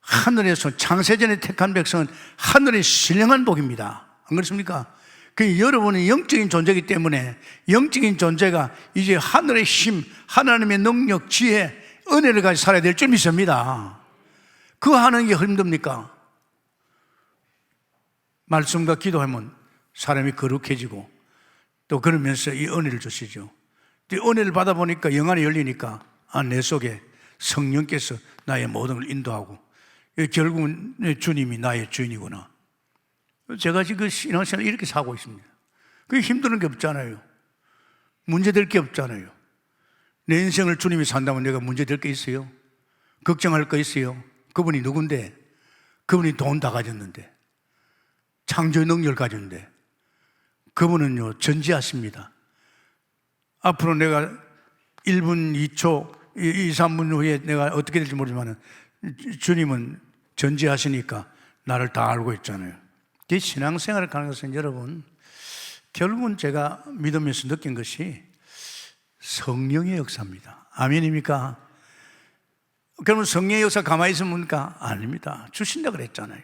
하늘에서 창세전에 택한 백성은 하늘의 신령한 복입니다. 안 그렇습니까? 그 여러분은 영적인 존재이기 때문에 영적인 존재가 이제 하늘의 힘, 하나님의 능력, 지혜, 은혜를 가지고 살아야 될 줄 믿습니다. 그거 하는 게 힘듭니까? 말씀과 기도하면 사람이 거룩해지고 또 그러면서 이 은혜를 주시죠. 이 은혜를 받아보니까 영안이 열리니까 내 속에 성령께서 나의 모든 걸 인도하고 결국은 주님이 나의 주인이구나. 제가 지금 신앙생활 이렇게 살고 있습니다. 그게 힘드는 게 없잖아요. 문제될 게 없잖아요. 내 인생을 주님이 산다면 내가 문제될 게 있어요? 걱정할 거 있어요? 그분이 누군데? 그분이 돈 다 가졌는데, 창조의 능력을 가졌는데, 그분은요 전지하십니다. 앞으로 내가 1분 2초 2, 3분 후에 내가 어떻게 될지 모르지만 주님은 전지하시니까 나를 다 알고 있잖아요. 이 신앙생활을 가는 것은 여러분, 결국은 제가 믿으면서 느낀 것이 성령의 역사입니다. 아멘입니까? 그러면 성령의 역사 가만히 있습니까? 아닙니다. 주신다 그랬잖아요.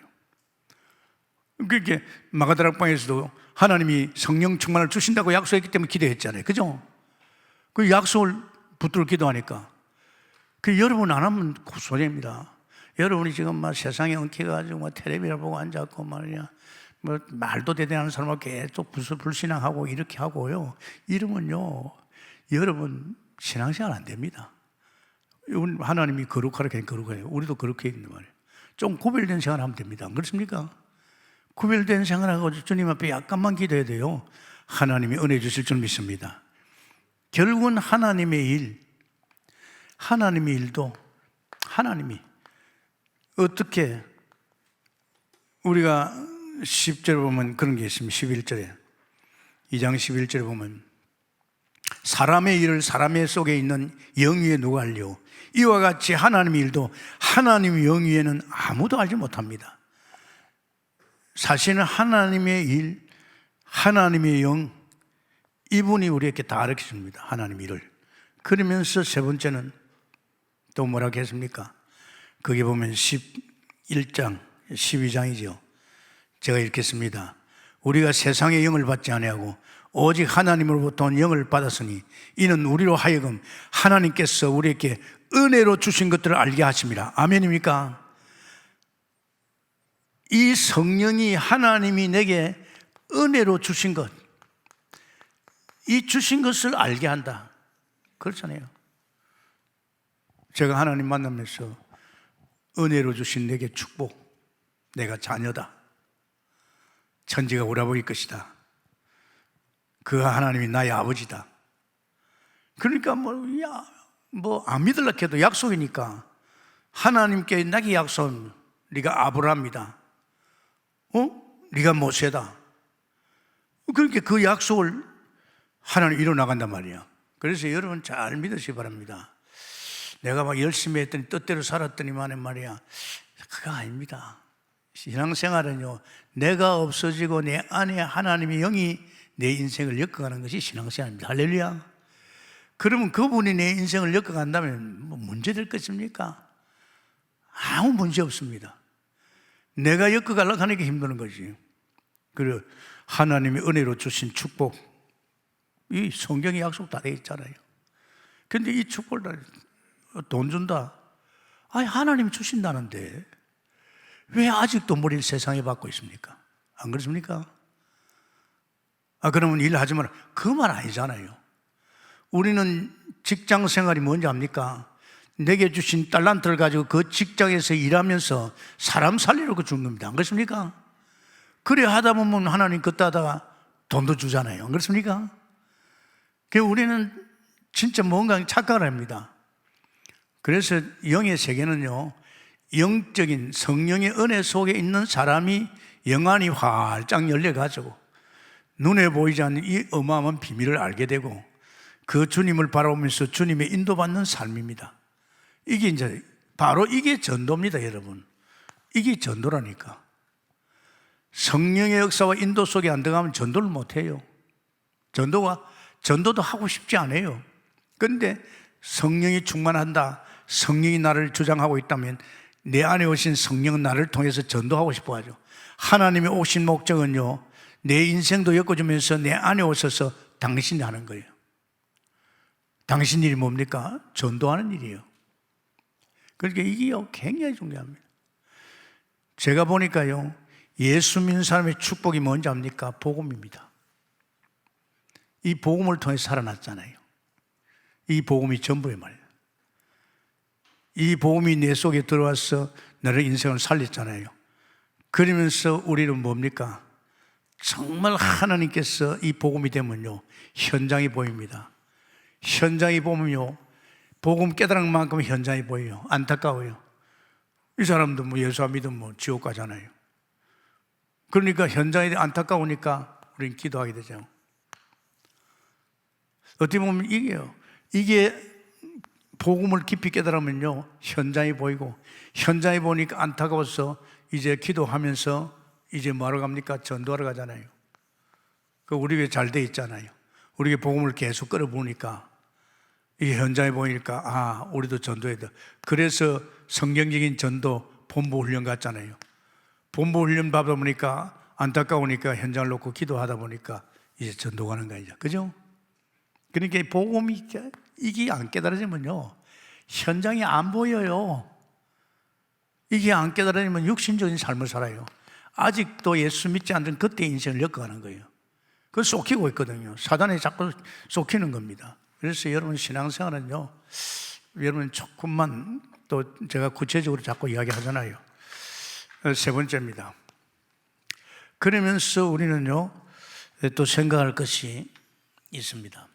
그렇게 마가다락방에서도 하나님이 성령 충만을 주신다고 약속했기 때문에 기도했잖아요. 그죠? 그 약속을 붙들어 기도하니까 그 여러분 안 하면 소리입니다. 여러분이 지금 막 세상에 엉켜가지고 뭐 텔레비를 보고 앉았고 말이야, 뭐 말도 대단한 사람을 계속 불신앙하고 이렇게 하고요. 이러면요, 여러분 신앙생활 안 됩니다. 하나님이 거룩하라 그냥 거룩해요. 우리도 그렇게 있는 말이에요. 좀 구별된 생활하면 됩니다. 안 그렇습니까? 구별된 생활하고 주님 앞에 약간만 기도해야 돼요. 하나님이 은혜 주실 줄 믿습니다. 결국은 하나님의 일, 하나님의 일도 하나님이 어떻게, 우리가 10절에 보면 그런 게 있습니다. 11절에 2장 11절에 보면 사람의 일을 사람의 속에 있는 영위에 누가 알려? 이와 같이 하나님의 일도 하나님의 영위에는 아무도 알지 못합니다. 사실은 하나님의 일, 하나님의 영, 이분이 우리에게 다 가르쳐줍니다. 하나님의 일을. 그러면서 세 번째는 또 뭐라고 했습니까? 거기 보면 11장, 12장이죠. 제가 읽겠습니다. 우리가 세상의 영을 받지 아니하고 오직 하나님으로부터 온 영을 받았으니 이는 우리로 하여금 하나님께서 우리에게 은혜로 주신 것들을 알게 하십니다. 아멘입니까? 이 성령이 하나님이 내게 은혜로 주신 것, 이 주신 것을 알게 한다. 그렇잖아요. 제가 하나님 만나면서 은혜로 주신 내게 축복, 내가 자녀다, 천지가 오라버릴 것이다, 그 하나님이 나의 아버지다. 그러니까 뭐 안 믿으려고 해도 약속이니까 하나님께 내게 약속, 네가 아브라함이다, 네가 모세다, 그렇게 그 약속을 하나님 이뤄나간단 말이야. 그래서 여러분 잘 믿으시기 바랍니다. 내가 막 열심히 했더니 뜻대로 살았더니만은 말이야, 그거 아닙니다. 신앙생활은요, 내가 없어지고 내 안에 하나님의 영이 내 인생을 엮어가는 것이 신앙생활입니다. 할렐루야. 그러면 그분이 내 인생을 엮어간다면 뭐 문제될 것입니까? 아무 문제 없습니다. 내가 엮어가려고 하는 게 힘드는 거지. 그리고 하나님의 은혜로 주신 축복, 이 성경에 약속 다 되어 있잖아요. 근데 이 축복을 다 돈 준다. 아니, 하나님이 주신다는데 왜 아직도 머리를 세상에 받고 있습니까? 안 그렇습니까? 그러면 일하지 마라. 그 말 아니잖아요. 우리는 직장 생활이 뭔지 압니까? 내게 주신 달란트를 가지고 그 직장에서 일하면서 사람 살리려고 준 겁니다. 안 그렇습니까? 그래 하다 보면 하나님 그때 하다가 돈도 주잖아요. 안 그렇습니까? 그래서 우리는 진짜 뭔가 착각을 합니다. 그래서 영의 세계는요, 영적인 성령의 은혜 속에 있는 사람이 영안이 활짝 열려가지고 눈에 보이지 않는 이 어마어마한 비밀을 알게 되고 그 주님을 바라보면서 주님의 인도받는 삶입니다. 이게 이제 바로 이게 전도입니다, 여러분. 이게 전도라니까. 성령의 역사와 인도 속에 안 들어가면 전도를 못 해요. 전도도 하고 싶지 않아요. 그런데 성령이 충만한다, 성령이 나를 주장하고 있다면 내 안에 오신 성령은 나를 통해서 전도하고 싶어 하죠. 하나님의 오신 목적은요, 내 인생도 엮어주면서 내 안에 오셔서 당신이 하는 거예요. 당신 일이 뭡니까? 전도하는 일이에요. 그러니까 이게 굉장히 중요합니다. 제가 보니까요, 예수 믿는 사람의 축복이 뭔지 압니까? 복음입니다. 이 복음을 통해 살아났잖아요. 이 복음이 전부의 말이에요. 이 복음이 내 속에 들어와서 나를 인생을 살렸잖아요. 그러면서 우리는 뭡니까? 정말 하나님께서 이 복음이 되면요, 현장이 보입니다. 현장이 보면요, 복음 깨달은 만큼 현장이 보여요. 안타까워요. 이 사람도 뭐 예수 안 믿으면 뭐 지옥 가잖아요. 그러니까 현장이 안타까우니까 우리는 기도하게 되죠. 어떻게 보면 이게 복음을 깊이 깨달으면요, 현장이 보이고, 현장이 보니까 안타까워서 이제 기도하면서 이제 뭐하러 갑니까? 전도하러 가잖아요. 그 우리 게 잘 돼 있잖아요. 우리가 복음을 계속 끌어보니까 이게 현장에 보이니까 우리도 전도해야 돼. 그래서 성경적인 전도 본부 훈련 갔잖아요. 본부 훈련 받다 보니까 안타까우니까 현장을 놓고 기도하다 보니까 이제 전도 가는 거예요. 그죠? 그러니까 복음이 이게 안 깨달아지면요, 현장이 안 보여요. 이게 안 깨달아지면 육신적인 삶을 살아요. 아직도 예수 믿지 않는 그때 인생을 엮어가는 거예요. 그걸 속히고 있거든요. 사단에 자꾸 속히는 겁니다. 그래서 여러분 신앙생활은요, 여러분 조금만 또 제가 구체적으로 자꾸 이야기하잖아요. 세 번째입니다. 그러면서 우리는요, 또 생각할 것이 있습니다.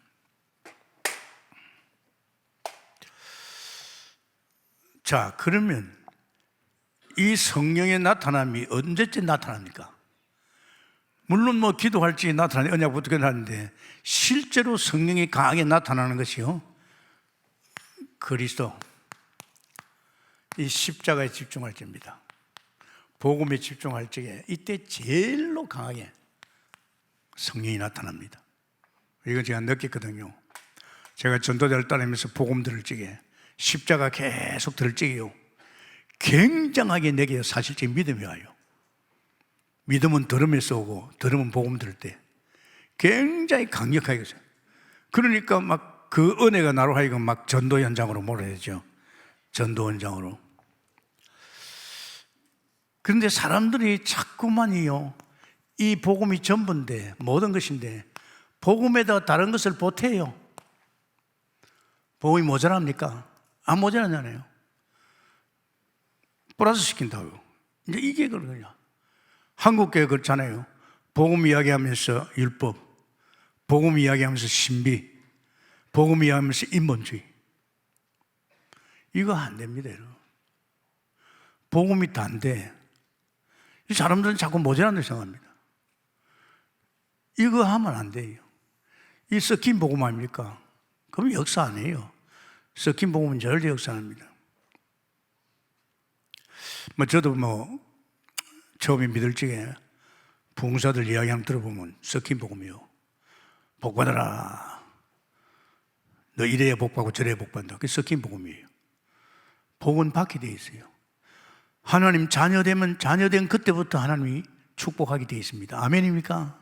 자, 그러면 이 성령의 나타남이 언제쯤 나타납니까? 물론 뭐 기도할 때 나타나는 언약부터 나타나는데 실제로 성령이 강하게 나타나는 것이요, 그리스도, 이 십자가에 집중할 때입니다. 복음에 집중할 적에 이때 제일로 강하게 성령이 나타납니다. 이건 제가 느꼈거든요. 제가 전도자를 따르면서 복음 들을 적에 십자가 계속 들을 적에요, 굉장하게 내게 사실적인 믿음이 와요. 믿음은 들으면서 오고 들으면 복음 들을 때 굉장히 강력하게 있어요. 그러니까 막 그 은혜가 나로 하여금 막 전도 현장으로 몰아야죠. 전도 현장으로. 그런데 사람들이 자꾸만이요, 이 복음이 전부인데, 모든 것인데 복음에다가 다른 것을 보태요. 복음이 모자랍니까? 안 모자라잖아요. 플러스 시킨다고요. 이제 이게 그러냐. 한국교회 그렇잖아요. 복음 이야기하면서 율법, 복음 이야기하면서 신비, 복음 이야기하면서 인본주의. 이거 안 됩니다, 여러분. 복음이 단데 이 사람들은 자꾸 모자란다고 생각합니다. 이거 하면 안 돼요. 이 섞인 복음 아닙니까? 그럼 역사 안 해요. 섞인 복음은 절대 역사 안 합니다. 저도 처음에 믿을 적에 부흥사들 이야기 한번 들어보면 섞인 복음이요. 복 받아라. 너 이래야 복 받고 저래야 복 받는다. 그게 섞인 복음이에요. 복은 받게 돼 있어요. 하나님 자녀되면 자녀된 그때부터 하나님이 축복하게 돼 있습니다. 아멘입니까?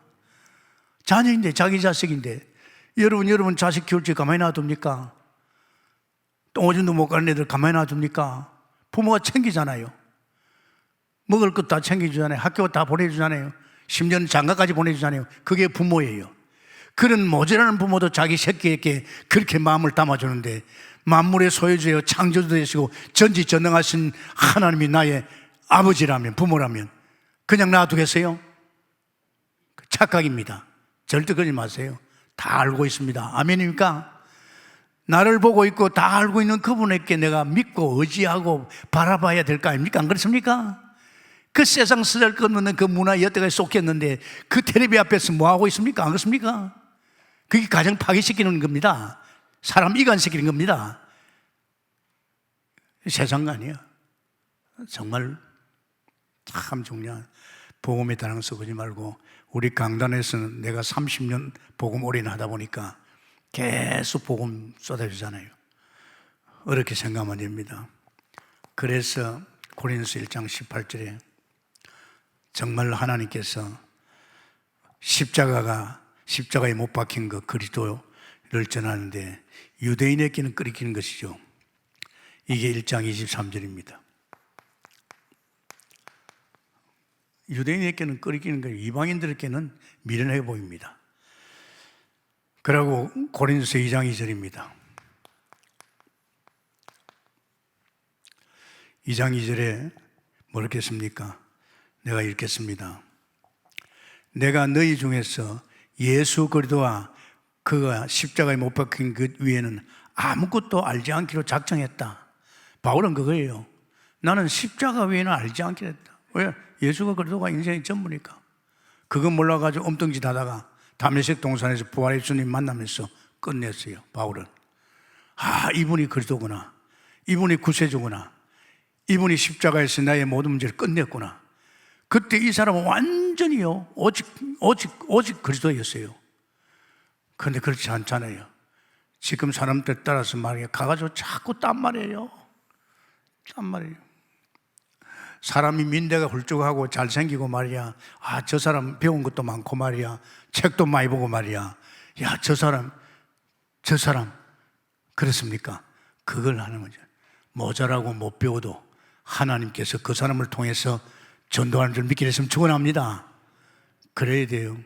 자녀인데, 자기 자식인데, 여러분 자식 키울 때 가만히 놔둡니까? 똥오줌도 못 가는 애들 가만히 놔둡니까? 부모가 챙기잖아요. 먹을 것 다 챙겨주잖아요. 학교 다 보내주잖아요. 심지어는 장가까지 보내주잖아요. 그게 부모예요. 그런 모자라는 부모도 자기 새끼에게 그렇게 마음을 담아주는데, 만물의 소유주여 창조주 되시고 전지전능하신 하나님이 나의 아버지라면, 부모라면 그냥 놔두겠어요? 착각입니다. 절대 그러지 마세요. 다 알고 있습니다. 아멘입니까? 나를 보고 있고 다 알고 있는 그분에게 내가 믿고 의지하고 바라봐야 될 거 아닙니까? 안 그렇습니까? 그 세상 쓰잘것없는 그 문화에 여태까지 쏟겼는데 그 텔레비 앞에서 뭐하고 있습니까? 안 그렇습니까? 그게 가정 파괴시키는 겁니다. 사람 이간시키는 겁니다. 세상 아니에요. 정말 참 중요한 복음에 따른 썩지 말고, 우리 강단에서는 내가 30년 복음 올인 하다 보니까 계속 복음 쏟아주잖아요. 어렵게 생각하면 됩니다. 그래서 고린도서 1장 18절에 정말 하나님께서 십자가에 못 박힌 그 그리스도를 전하는데 유대인에게는 끓이키는 것이죠. 이게 1장 23절입니다. 유대인에게는 끓이키는 거예요. 이방인들에게는 미련해 보입니다. 그리고 고린도서 2장 2절입니다. 2장 2절에 뭐라고 했습니까? 내가 읽겠습니다. 내가 너희 중에서 예수 그리스도와 그가 십자가에 못 박힌 그 위에는 아무것도 알지 않기로 작정했다. 바울은 그거예요. 나는 십자가 외에는 알지 않기로 했다. 왜? 예수가 그리스도가 인생의 전부니까. 그거 몰라가지고 엉뚱짓 하다가 다메섹 동산에서 부활의 주님 만나면서 끝냈어요. 바울은. 이분이 그리스도구나. 이분이 구세주구나. 이분이 십자가에서 나의 모든 문제를 끝냈구나. 그때 이 사람은 완전히요, 오직 그리스도였어요. 그런데 그렇지 않잖아요. 지금 사람들 따라서 말이에요. 가가지고 자꾸 딴 말이에요. 사람이 민대가 훌쩍하고 잘생기고 말이야. 저 사람 배운 것도 많고 말이야. 책도 많이 보고 말이야. 야, 저 사람 그렇습니까? 그걸 하는 거죠. 모자라고 못 배워도 하나님께서 그 사람을 통해서 전도하는 줄 믿게 됐으면 축원합니다. 그래야 돼요.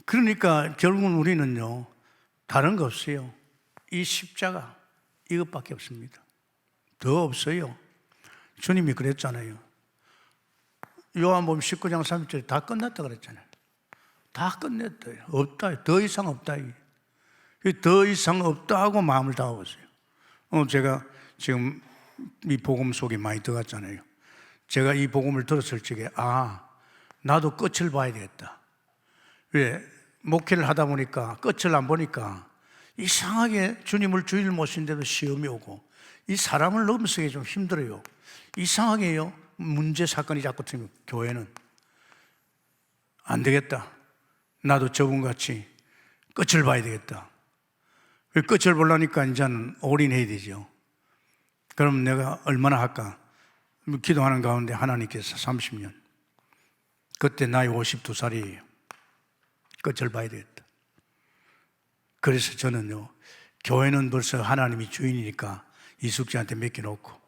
그러니까 결국은 우리는요, 다른 거 없어요. 이 십자가 이것밖에 없습니다. 더 없어요. 주님이 그랬잖아요. 요한복음 19장 30절에 다 끝났다 그랬잖아요. 다 끝냈다. 없다. 더 이상 없다. 더 이상 없다 하고 마음을 다하고있어요. 제가 지금 이 복음 속에 많이 들어갔잖아요. 제가 이 복음을 들었을 적에 나도 끝을 봐야 되겠다. 왜? 목회를 하다 보니까 끝을 안 보니까 이상하게 주님을 주일 모신데도 시험이 오고 이 사람을 넘어서기 좀 힘들어요. 이상하게요. 문제 사건이 자꾸 터지면 교회는 안 되겠다. 나도 저분같이 끝을 봐야 되겠다. 끝을 보려니까 이제는 올인해야 되죠. 그럼 내가 얼마나 할까? 기도하는 가운데 하나님께서 30년. 그때 나이 52살이에요. 끝을 봐야 되겠다. 그래서 저는요, 교회는 벌써 하나님이 주인이니까 이숙지한테 맡겨놓고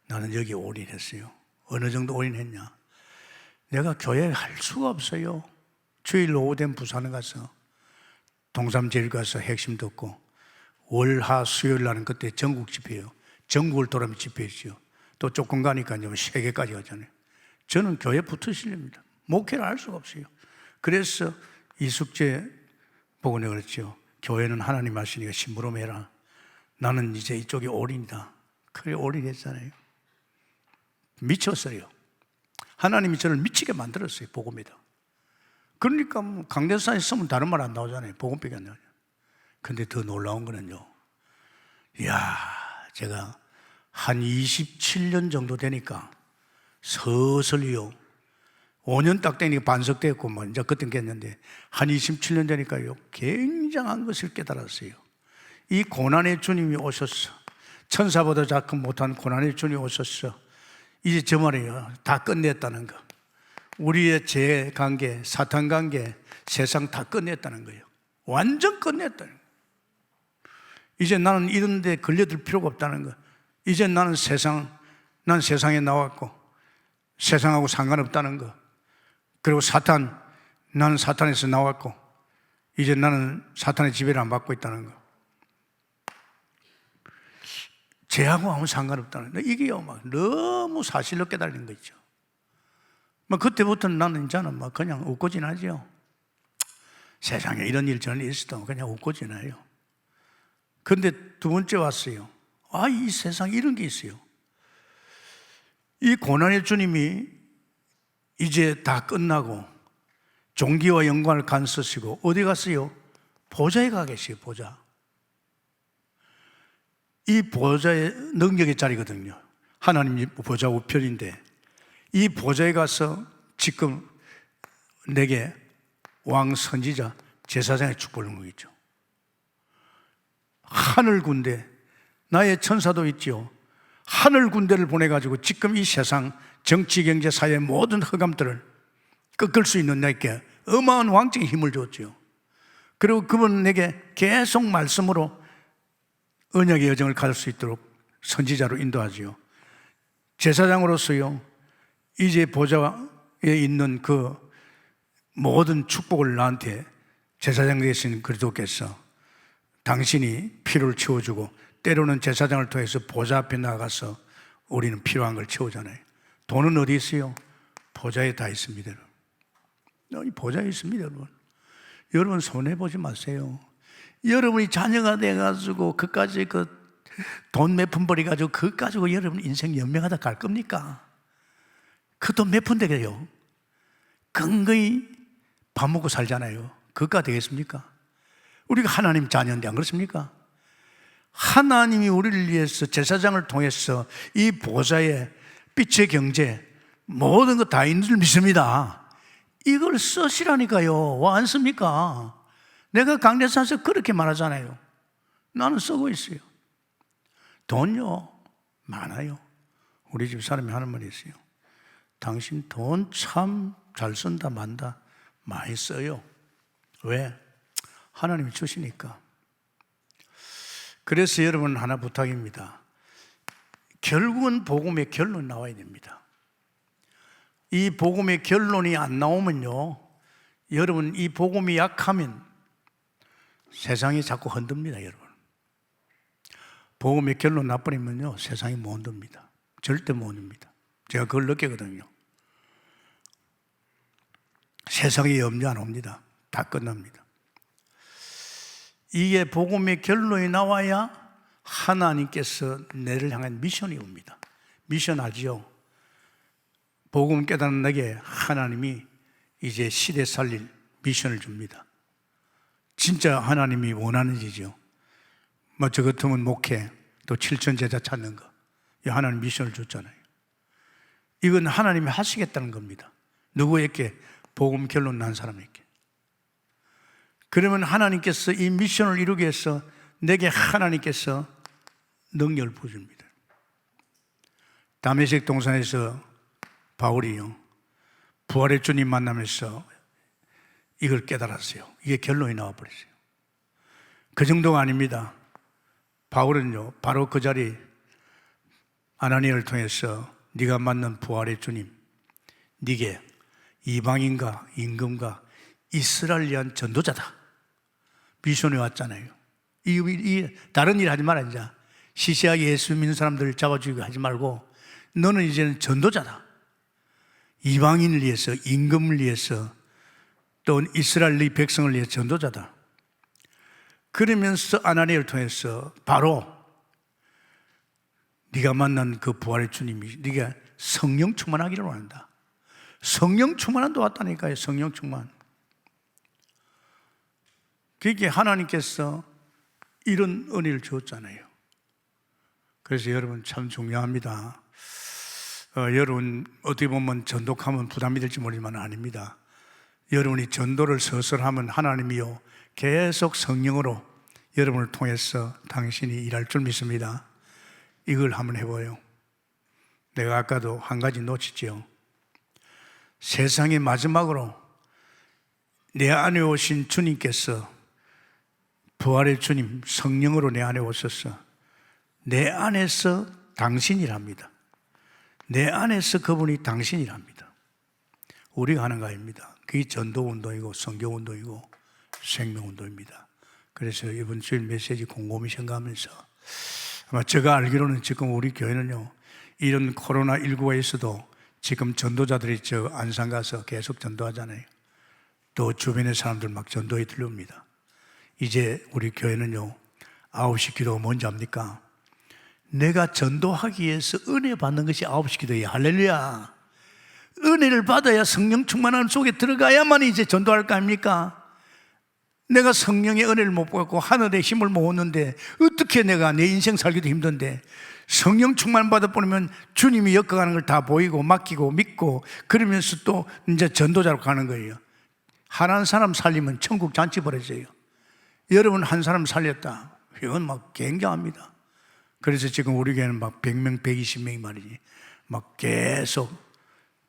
나는 여기 올인했어요. 어느 정도 올인했냐? 내가 교회 할 수가 없어요. 주일 오후 되면 부산에 가서 동삼제일 가서 핵심 듣고 월화 수요일 날은 그때 전국 집회예요. 전국을 돌아면 집회했죠. 또 조금 가니까요, 세계까지 가잖아요. 저는 교회 붙으시렵니다. 목회를 할 수가 없어요. 그래서 이숙제 보고 내가 그랬죠. 교회는 하나님 하시니까 심부름 해라. 나는 이제 이쪽이 올인이다. 그래 올인했잖아요. 미쳤어요. 하나님이 저를 미치게 만들었어요. 복음이다. 그러니까 뭐 강대상에 쓰면 다른 말 안 나오잖아요. 복음밖에 안 나오죠. 근데 더 놀라운 거는요, 이야, 제가 한 27년 정도 되니까 서서히요, 5년 딱 되니까 반석됐고, 뭐, 이제 그땐 깼는데, 한 27년 되니까요, 굉장한 것을 깨달았어요. 이 고난의 주님이 오셨어. 천사보다 작고 못한 고난의 주님이 오셨어. 이제 저 말이에요. 다 끝냈다는 거. 우리의 죄 관계, 사탄 관계, 세상 다 끝냈다는 거예요. 완전 끝냈다는 거예요. 이제 나는 이런 데 걸려들 필요가 없다는 거. 이제 나는 난 세상에 나왔고, 세상하고 상관없다는 거. 그리고 나는 사탄에서 나왔고, 이제 나는 사탄의 지배를 안 받고 있다는 거. 죄하고 아무 상관없다는 거. 이게요, 막 너무 사실로 깨달는 거 있죠. 막 그때부터는 나는 이제는 막 그냥 웃고 지나죠. 세상에 이런 일 저런 일 있어도 그냥 웃고 지나요. 근데 두 번째 왔어요. 아, 이 세상에 이런 게 있어요. 이 고난의 주님이 이제 다 끝나고 존귀와 영광을 간서시고 어디 갔어요? 보좌에 가 계세요. 보좌. 이 보좌의 능력의 자리거든요. 하나님 보좌 우편인데 이 보좌에 가서 지금 내게 왕 선지자 제사장의 축복을 먹이죠. 하늘 군대, 나의 천사도 있지요. 하늘 군대를 보내가지고 지금 이 세상 정치, 경제, 사회의 모든 흑암들을 꺾을 수 있는 내게 어마어마한 왕적인 힘을 줬지요. 그리고 그분은 내게 계속 말씀으로 언약의 여정을 갈 수 있도록 선지자로 인도하지요. 제사장으로서요, 이제 보좌에 있는 그 모든 축복을 나한테 제사장 되신 그리스도께서 당신이 필요를 채워주고, 때로는 제사장을 통해서 보좌 앞에 나가서 우리는 필요한 걸 채우잖아요. 돈은 어디 있어요? 보좌에 다 있습니다. 여러분. 보좌에 있습니다. 여러분 손해보지 마세요. 여러분이 자녀가 돼가지고 그까지 돈 몇 푼 벌이가지고 그거 가지고 여러분 인생 연명하다 갈 겁니까? 그 돈 몇 푼 되게요? 건강히 밥 먹고 살잖아요. 그거가 되겠습니까? 우리가 하나님 자녀인데 안 그렇습니까? 하나님이 우리를 위해서 제사장을 통해서 이 보좌에 빛의 경제 모든 거 다 있는 줄 믿습니다. 이걸 쓰시라니까요. 왜 안 씁니까? 내가 강대상에서 그렇게 말하잖아요. 나는 쓰고 있어요. 돈요 많아요. 우리 집 사람이 하는 말이 있어요. 당신 돈 참 잘 쓴다 만다. 많이 써요. 왜? 하나님이 주시니까. 그래서 여러분 하나 부탁입니다. 결국은 복음의 결론 나와야 됩니다. 이 복음의 결론이 안 나오면요, 여러분 이 복음이 약하면 세상이 자꾸 흔듭니다. 여러분 복음의 결론 나버리면요 세상이 못 흔듭니다. 절대 못 흔듭니다. 제가 그걸 느끼거든요. 세상에 염려 안 옵니다. 다 끝납니다. 이게 복음의 결론이 나와야 하나님께서 내를 향한 미션이 옵니다. 미션 알지요? 복음 깨닫는 내게 하나님이 이제 시대 살릴 미션을 줍니다. 진짜 하나님이 원하는 일이죠. 뭐 저 같으면 목회, 또 7천 제자 찾는 거, 이 하나님 미션을 줬잖아요. 이건 하나님이 하시겠다는 겁니다. 누구에게? 복음 결론 난 사람에게. 그러면 하나님께서 이 미션을 이루기 위해서 내게 하나님께서 능력을 부어줍니다. 다메섹 동산에서 바울이요, 부활의 주님 만나면서 이걸 깨달았어요. 이게 결론이 나와버렸어요. 그 정도가 아닙니다. 바울은요, 바로 그 자리 아나니아를 통해서 네가 만난 부활의 주님, 네게 이방인과 임금과 이스라엘 위한 전도자다. 미션에 왔잖아요. 다른 일 하지 마라. 이제 시시하게 예수 믿는 사람들을 잡아주고 하지 말고 너는 이제는 전도자다. 이방인을 위해서, 임금을 위해서, 또 이스라엘 백성을 위해 전도자다. 그러면서 아나니아를 통해서 바로 네가 만난 그 부활의 주님이 네가 성령 충만하기를 원한다. 성령 충만한도 왔다니까요. 성령 충만. 그게 하나님께서 이런 은혜를 주었잖아요. 그래서 여러분 참 중요합니다. 여러분 어떻게 보면 전독하면 부담이 될지 모르지만 아닙니다. 여러분이 전도를 서설하면 하나님이요 계속 성령으로 여러분을 통해서 당신이 일할 줄 믿습니다. 이걸 한번 해봐요. 내가 아까도 한 가지 놓치죠. 세상의 마지막으로 내 안에 오신 주님께서, 부활의 주님 성령으로 내 안에 오셔서 내 안에서 당신이랍니다. 내 안에서 그분이 당신이랍니다. 우리가 하는 거 아닙니다. 그게 전도운동이고 선교운동이고 생명운동입니다. 그래서 이번 주일 메시지 곰곰이 생각하면서, 아마 제가 알기로는 지금 우리 교회는요, 이런 코로나19가 있어도 지금 전도자들이 저 안산 가서 계속 전도하잖아요. 또 주변의 사람들 막 전도에 들려옵니다. 이제 우리 교회는요, 9시 기도가 뭔지 압니까? 내가 전도하기 위해서 은혜 받는 것이 9시 기도예요. 할렐루야. 은혜를 받아야 성령 충만함 속에 들어가야만 이제 전도할 거 아닙니까? 내가 성령의 은혜를 못 받고 하늘의 힘을 못 얻는데 어떻게 내가 내 인생 살기도 힘든데, 성령 충만 받아보면 주님이 엮어가는 걸 다 보이고 맡기고 믿고 그러면서 또 이제 전도자로 가는 거예요. 한 사람 살리면 천국 잔치 벌어져요. 여러분 한 사람 살렸다, 이건 막 굉장합니다. 그래서 지금 우리 교회는 막 100명, 120명이 말이지, 막 계속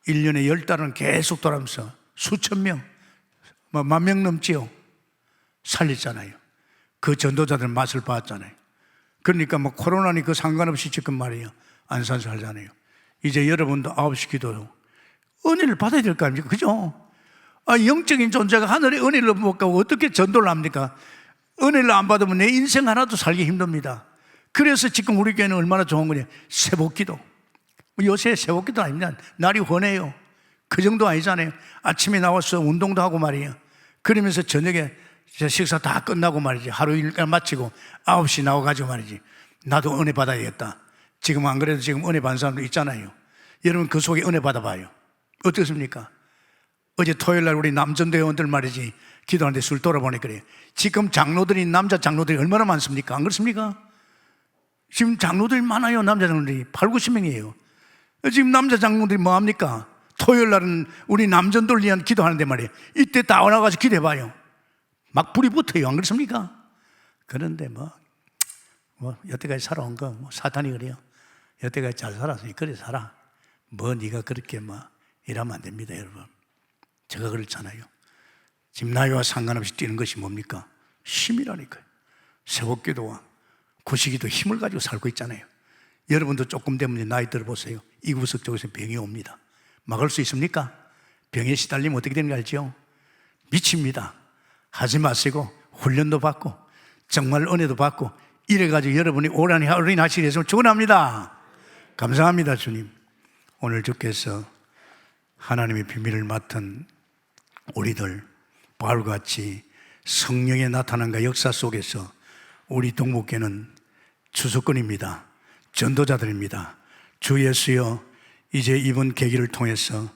1년에 10달은 계속 돌아가면서 수천 명, 뭐 10,000명 넘지요. 살렸잖아요. 그 전도자들 맛을 봤잖아요. 그러니까 뭐 코로나니 그 상관없이 지금 말이에요, 안산 살잖아요. 이제 여러분도 9시 기도요, 은혜를 받아야 될 거 아닙니까? 그죠? 영적인 존재가 하늘의 은혜를 못 가고 어떻게 전도를 합니까? 은혜를 안 받으면 내 인생 하나도 살기 힘듭니다. 그래서 지금 우리 교회는 얼마나 좋은 거냐, 새벽기도. 요새 새벽기도 아닙니다. 날이 훤해요. 그 정도 아니잖아요. 아침에 나와서 운동도 하고 말이에요. 그러면서 저녁에 식사 다 끝나고 말이지, 하루 일과 마치고 9시 나와가지고 말이지, 나도 은혜 받아야겠다. 지금 안 그래도 지금 은혜 받는 사람도 있잖아요. 여러분 그 속에 은혜 받아봐요. 어떻습니까? 어제 토요일날 우리 남전도 회원들 말이지, 기도하는데 술 돌아보니 그래요. 지금 장로들이, 남자 장로들이 얼마나 많습니까? 안 그렇습니까? 지금 장로들이 많아요. 남자 장로들이 8, 90명이에요 지금 남자 장로들이 뭐합니까? 토요일날은 우리 남전도를 위한 기도하는데 말이에요, 이때 다 나가서 기도해봐요. 막 불이 붙어요. 안 그렇습니까? 그런데 뭐 여태까지 살아온 거 사탄이 그래요. 여태까지 잘 살았으니 그래 살아. 네가 그렇게 이러면 안 됩니다, 여러분. 제가 그렇잖아요. 지금 나이와 상관없이 뛰는 것이 뭡니까? 힘이라니까요. 새벽기도와 구시기도 힘을 가지고 살고 있잖아요. 여러분도 조금 되면 나이 들어보세요. 이구석 쪽에서 병이 옵니다. 막을 수 있습니까? 병에 시달리면 어떻게 되는 거 알죠? 미칩니다. 하지 마시고 훈련도 받고 정말 은혜도 받고 이래가지고 여러분이 오랜 하시기 위해서 축원합니다. 감사합니다. 주님, 오늘 주께서 하나님의 비밀을 맡은 우리들 바울같이 성령의 나타남과 역사 속에서 우리 동목교는 주석권입니다. 전도자들입니다. 주 예수여, 이제 이번 계기를 통해서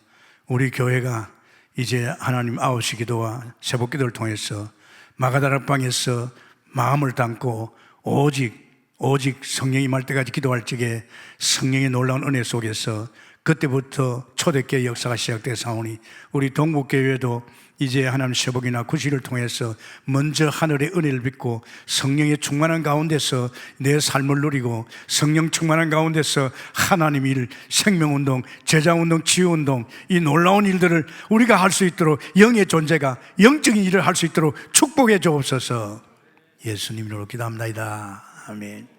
우리 교회가 이제 하나님 9시 기도와 새벽 기도를 통해서 마가다락방에서 마음을 담고 오직 성령이 임할 때까지 기도할 적에 성령의 놀라운 은혜 속에서 그때부터 초대교회 역사가 시작되어 사오니, 우리 동북교회도 이제 하나님 새벽이나 구시를 통해서 먼저 하늘의 은혜를 믿고 성령의 충만한 가운데서 내 삶을 누리고, 성령 충만한 가운데서 하나님 일, 생명운동, 제자운동, 치유운동, 이 놀라운 일들을 우리가 할 수 있도록, 영의 존재가 영적인 일을 할 수 있도록 축복해 주옵소서. 예수님 이름으로 기도합니다. 아멘.